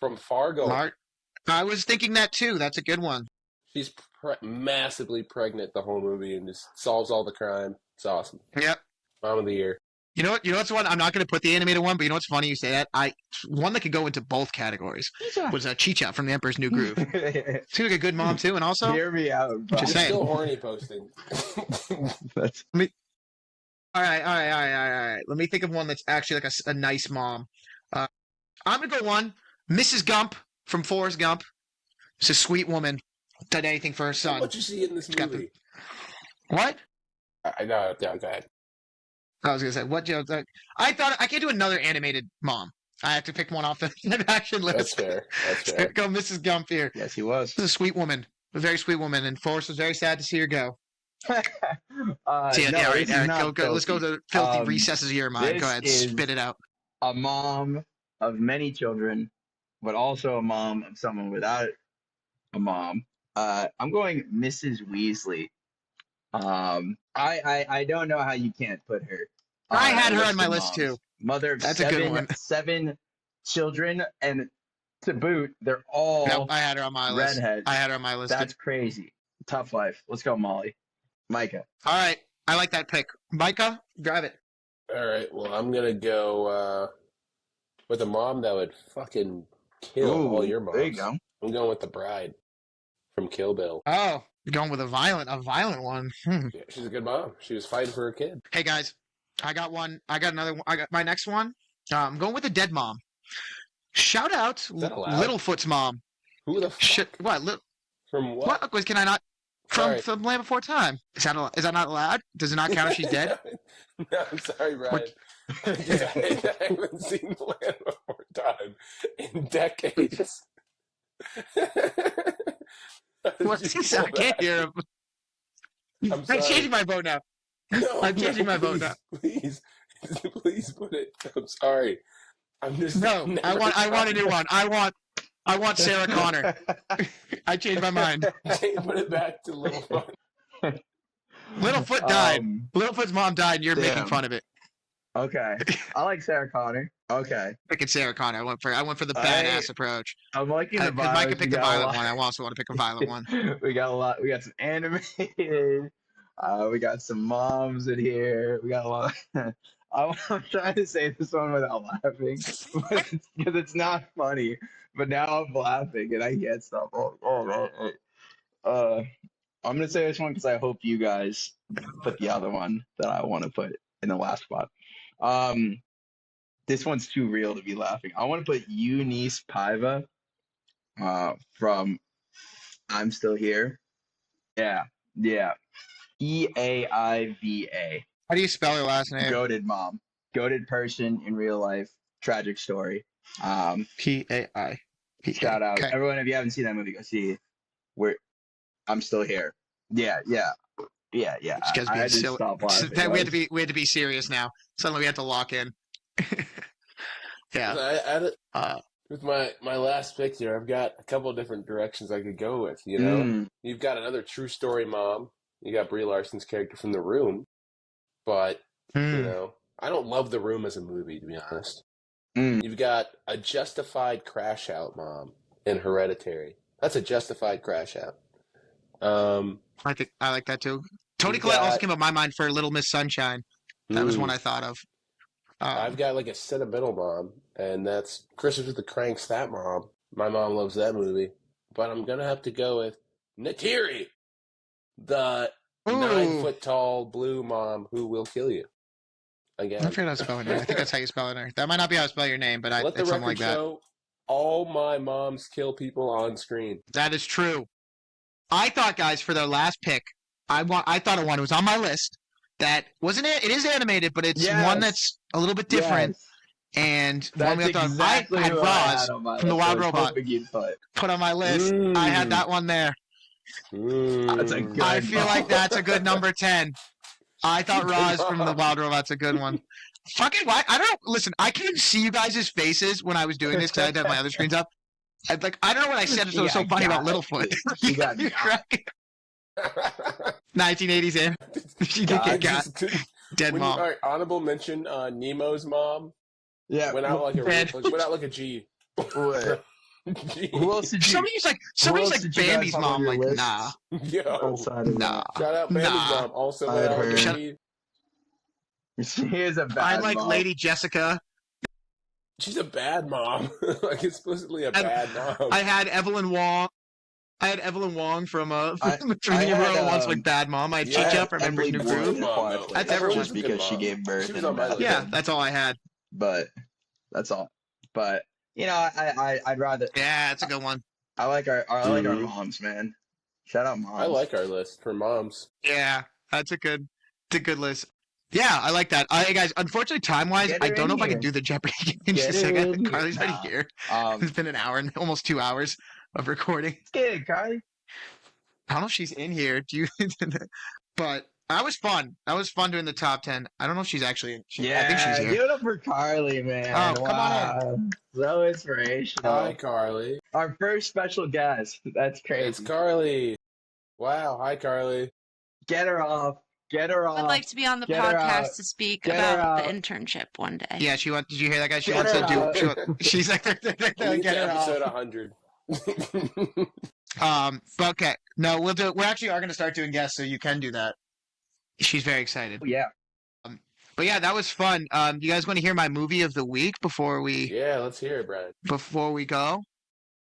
from Fargo. I was thinking that too. That's a good one. She's massively pregnant the whole movie and just solves all the crime. It's awesome. Yep. Mom of the year. You know what's one? I'm not going to put the animated one, but you know what's funny? You say that. One that could go into both categories was Chicha from The Emperor's New Groove. She's like a good mom too, and also Hear me out, bro. Just I'm saying. still horny posting. That's- All right. Let me think of one that's actually like a nice mom. I'm gonna go one. Mrs. Gump from Forrest Gump. She's a sweet woman. Did anything for her son. What you see in this She's got the- movie? What? I know. Yeah, go ahead. I was gonna say what joke? I thought I can't do another animated mom. I have to pick one off the live action list. That's fair. That's So fair. go Mrs. Gump here. Yes, he was. She's a sweet woman, a very sweet woman, and Forrest was very sad to see her go. No, All right, this is Eric, not go. Let's go to filthy. the filthy Um, recesses of your mind. Go this ahead, is- spit it out. A mom of many children, but also a mom of someone without a mom. I'm going Mrs. Weasley. I don't know how you can't put her. I had a her on my of list, too. Mother of That's a good one. seven children, and to boot, they're all Nope, I had her on my list. redheads. I had her on my list. That's crazy. Tough life. Let's go, Molly. Micah. All right, I like that pick. Micah, grab it. All right. Well, I'm gonna go with a mom that would fucking kill all your moms. There you go. I'm going with the bride from Kill Bill. Oh, you're going with a violent one. Yeah, she's a good mom. She was fighting for her kid. Hey guys, I got one. I got another one. I got my next one. I'm going with a dead mom. Shout out that allowed? Littlefoot's mom. Who the fuck? Shit, what? From what? What? Can I not? From Sorry. from Land Before Time. Is that not allowed? Does it not count if she's dead? No, I'm sorry, Brian. I haven't seen Land Before Time in decades. What's this? I can't hear him. I'm I'm sorry. changing my vote now. No, I'm changing my vote now. Please, please put it. I'm sorry. I'm just No, I want a new one. I want Sarah Connor. I changed my mind. Put it back to Littlefoot. Littlefoot died. Um, Littlefoot's mom died, and you're making Damn. fun of it. okay. I like Sarah Connor. Okay. Picking Sarah Connor. I went for the I- badass approach. I'm liking the Because Micah vibes. picked the violent one. I also want to pick a violent one. We got a lot. We got some animated. We got some moms in here. We got a lot. I'm trying to say this one without laughing, because it's not funny. But now I'm laughing and I can't stop. Uh, I'm gonna say this one because I hope you guys put the other one that I want to put in the last spot. This one's too real to be laughing. I want to put Eunice Paiva, from I'm Still Here. Yeah, yeah. Eaiva. How do you spell her last name? Goated mom. Goated person in real life. Tragic story. P-A-I. Shout out. Okay. Everyone, if you haven't seen that movie, go see We're I'm Still Here. Yeah. This guy's I being had to silly. stop laughing. We had to be serious now. Suddenly we had to lock in. Yeah. With my last pick here, I've got a couple of different directions I could go with. You know, you've got another true story mom. You got Brie Larson's character from The Room, but you know, I don't love The Room as a movie, to be honest. You've got a justified crash out mom in Hereditary. That's a justified crash out. I like that too. Toni Collette also came up my mind for Little Miss Sunshine. That was one I thought of. I've got like a sentimental mom, and that's Christmas with the Cranks. That mom, my mom loves that movie, but I'm gonna have to go with Natiri, the 9-foot tall blue mom who will kill you. Again, I forget how to spell her name. I think that's how you spell it. That might not be how to spell your name, but let the it's something record like that. show. All my moms kill people on screen. That is true. I thought, guys, for their last pick, I thought of one. It was on my list. That wasn't it. It is animated, but it's one that's a little bit different. Yes. And That's one we thought exactly I had who I Roz had on my from the list. Wild I was Robot hoping you'd put on my list. I had that one there. That's a good I feel like that's a good number 10. I thought Roz from the Wild Robot's a good one. Fucking why? I don't know. Listen, I couldn't see you guys' faces when I was doing this because I had to have my other screens up. I don't know what I said. It was so funny about Littlefoot. She got You're cracking. 1980s in. She did get got. Dead mom. All right, honorable mention Nemo's mom. Yeah. Went out like a G. What? G. Who else did you? Somebody's like else did you guys Bambi's have on mom. your Like, list? nah. Yo. Outside of Nah. Shout out Bambi's Nah. mom. Also I went had out like heard. a G. She is a bad I like mom. Lady Jessica. She's a bad mom. Like explicitly a bad mom. I had Evelyn Wong. from Trinity had, Row once, like bad mom. I had Chicha from Ember's New Emily Groove. Blunt in a quiet That's place, everyone. just because she gave birth. She was in on my list. Yeah, that's all I had. But that's all. But you know, I'd rather. Yeah, it's a good one. I like our moms, man. Shout out moms. I like our list for moms. Yeah, it's a good list. Yeah, I like that. Hey guys, unfortunately, time-wise, Get I her don't in know if I can here. do the Jeopardy game in just a Get her in second. here. Carly's already Nah. here. It's been an hour and almost 2 hours of recording. Let's get it, Carly. I don't know if she's in here. Do you? But that was fun. That was fun doing the top 10. I don't know if she's actually in. I think she's here. Give it up for Carly, man. Oh, come on in. So inspirational. Hi, Carly. Our first special guest. That's crazy. It's Carly. Wow. Hi, Carly. Get her off. Get her off. I'd like to be on the Get her out. podcast to speak Get her about the out. internship one day. Yeah, she wants. Did you hear that guy? She Get wants to her do. out. She's like, Lead get to her episode off. 100. But okay. No, we'll do. We actually are going to start doing guests, so you can do that. She's very excited. Yeah. But yeah, that was fun. You guys want to hear my movie of the week before we Yeah, let's hear it, Brian. go?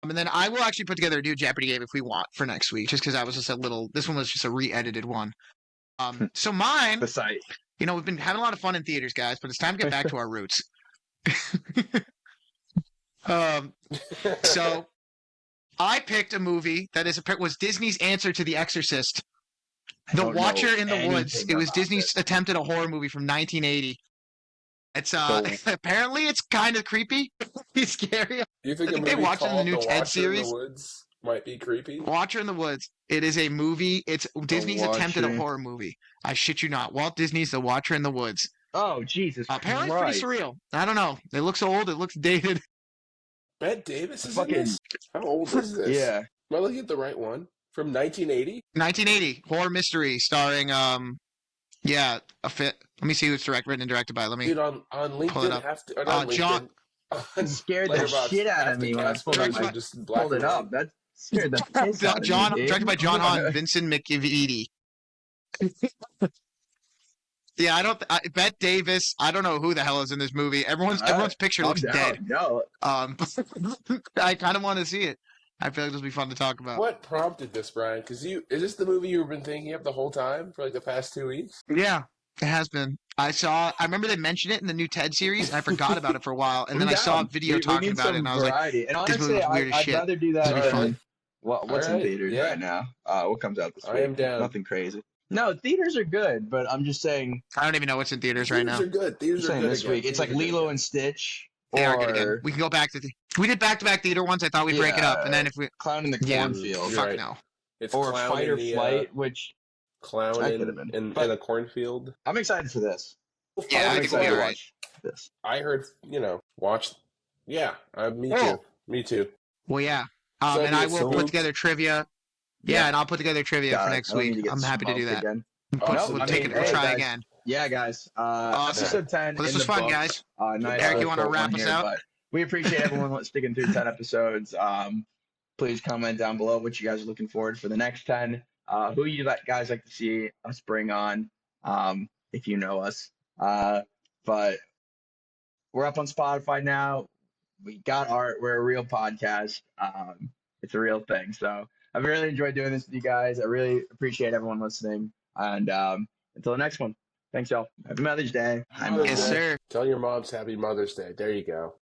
And then I will actually put together a new Jeopardy game if we want for next week, just because that was just a little. This one was just a re-edited one. So mine, The site. you know, we've been having a lot of fun in theaters, guys, but it's time to get back to our roots. So I picked a movie that was Disney's answer to The Exorcist. I The don't know Watcher in the anything Woods. It was about Disney's it. attempt at a horror movie from 1980. It's So- apparently it's kind of creepy. It's scary. Do you think I think a they movie watched it in the called new The Ted Watcher in series. the Woods might be creepy. Watcher in the Woods. It is a movie. It's Disney's attempt at a Watcher. horror movie. I shit you not. Walt Disney's The Watcher in the Woods. Oh, Jesus Apparently, it's Christ. pretty surreal. I don't know. It looks old. It looks dated. Bette Davis is Fucking- in this? How old is this? Yeah. Am I looking at the right one? From 1980? 1980 horror mystery starring yeah, a fit. Let me see who it's written and directed by. Let me Dude, on pull it LinkedIn, up. have to. Or not John- LinkedIn. It scared the Letterboxd, shit out half of the me when I cast pulled, members up, are my, just black pulled and it white. up. That scared the piss out of John, me, dude. directed by John Hahn, Vincent McEveety. Yeah, Bette Davis. I don't know who the hell is in this movie. Everyone's picture I'm looks down. dead. No, I kind of want to see it. I feel like this will be fun to talk about. What prompted this, Brian? Because is this the movie you've been thinking of the whole time for like the past 2 weeks? Yeah, it has been. I remember they mentioned it in the new TED series, and I forgot about it for a while. And then I saw a video talking need about it, some and I was like, variety. And this movie honestly, was weird as I'd shit. rather do that It'll be than fun. what's in Alright, theaters yeah. right now. What comes out this I week? am down. Nothing crazy. No, theaters are good, but I'm just saying. I don't even know what's in theaters right now. Theaters are good. I'm Theaters are saying good this again. week. It's like Theaters are good Lilo again. and Stitch, They are good again. or We can go back to we did back-to-back theater once. I thought we'd break it up, and then if we Clown in the Yeah. Cornfield, You're fuck right. no. It's or Clown Fight in or the, Flight, which Clown That in, could've been. in But- a cornforfield. I'm excited for this. Yeah, I'm I think we'll excited be to alright. watch this. I heard, watch. Yeah, me Oh. too. Me too. Well, yeah. So And I be will put smoked. together trivia. Yeah, and I'll put together trivia God, for next I don't need week. get I'm happy to do smoked that. again. Awesome. We'll I take mean, it. We'll hey, try guys. again. Yeah, guys. Awesome. Episode 10 Well, this in was the fun, books. guys. Nice Eric, you short wanna wrap one us here, out? but we appreciate everyone sticking through 10 episodes. Please comment down below what you guys are looking forward for the next 10. Who you guys like to see us bring on, if you know us. But we're up on Spotify now. We got art. We're a real podcast. It's a real thing. So I've really enjoyed doing this with you guys. I really appreciate everyone listening. And until the next one, thanks, y'all. Happy Mother's Day. Hi, Mother's Yes, Day. sir. Tell your moms Happy Mother's Day. There you go.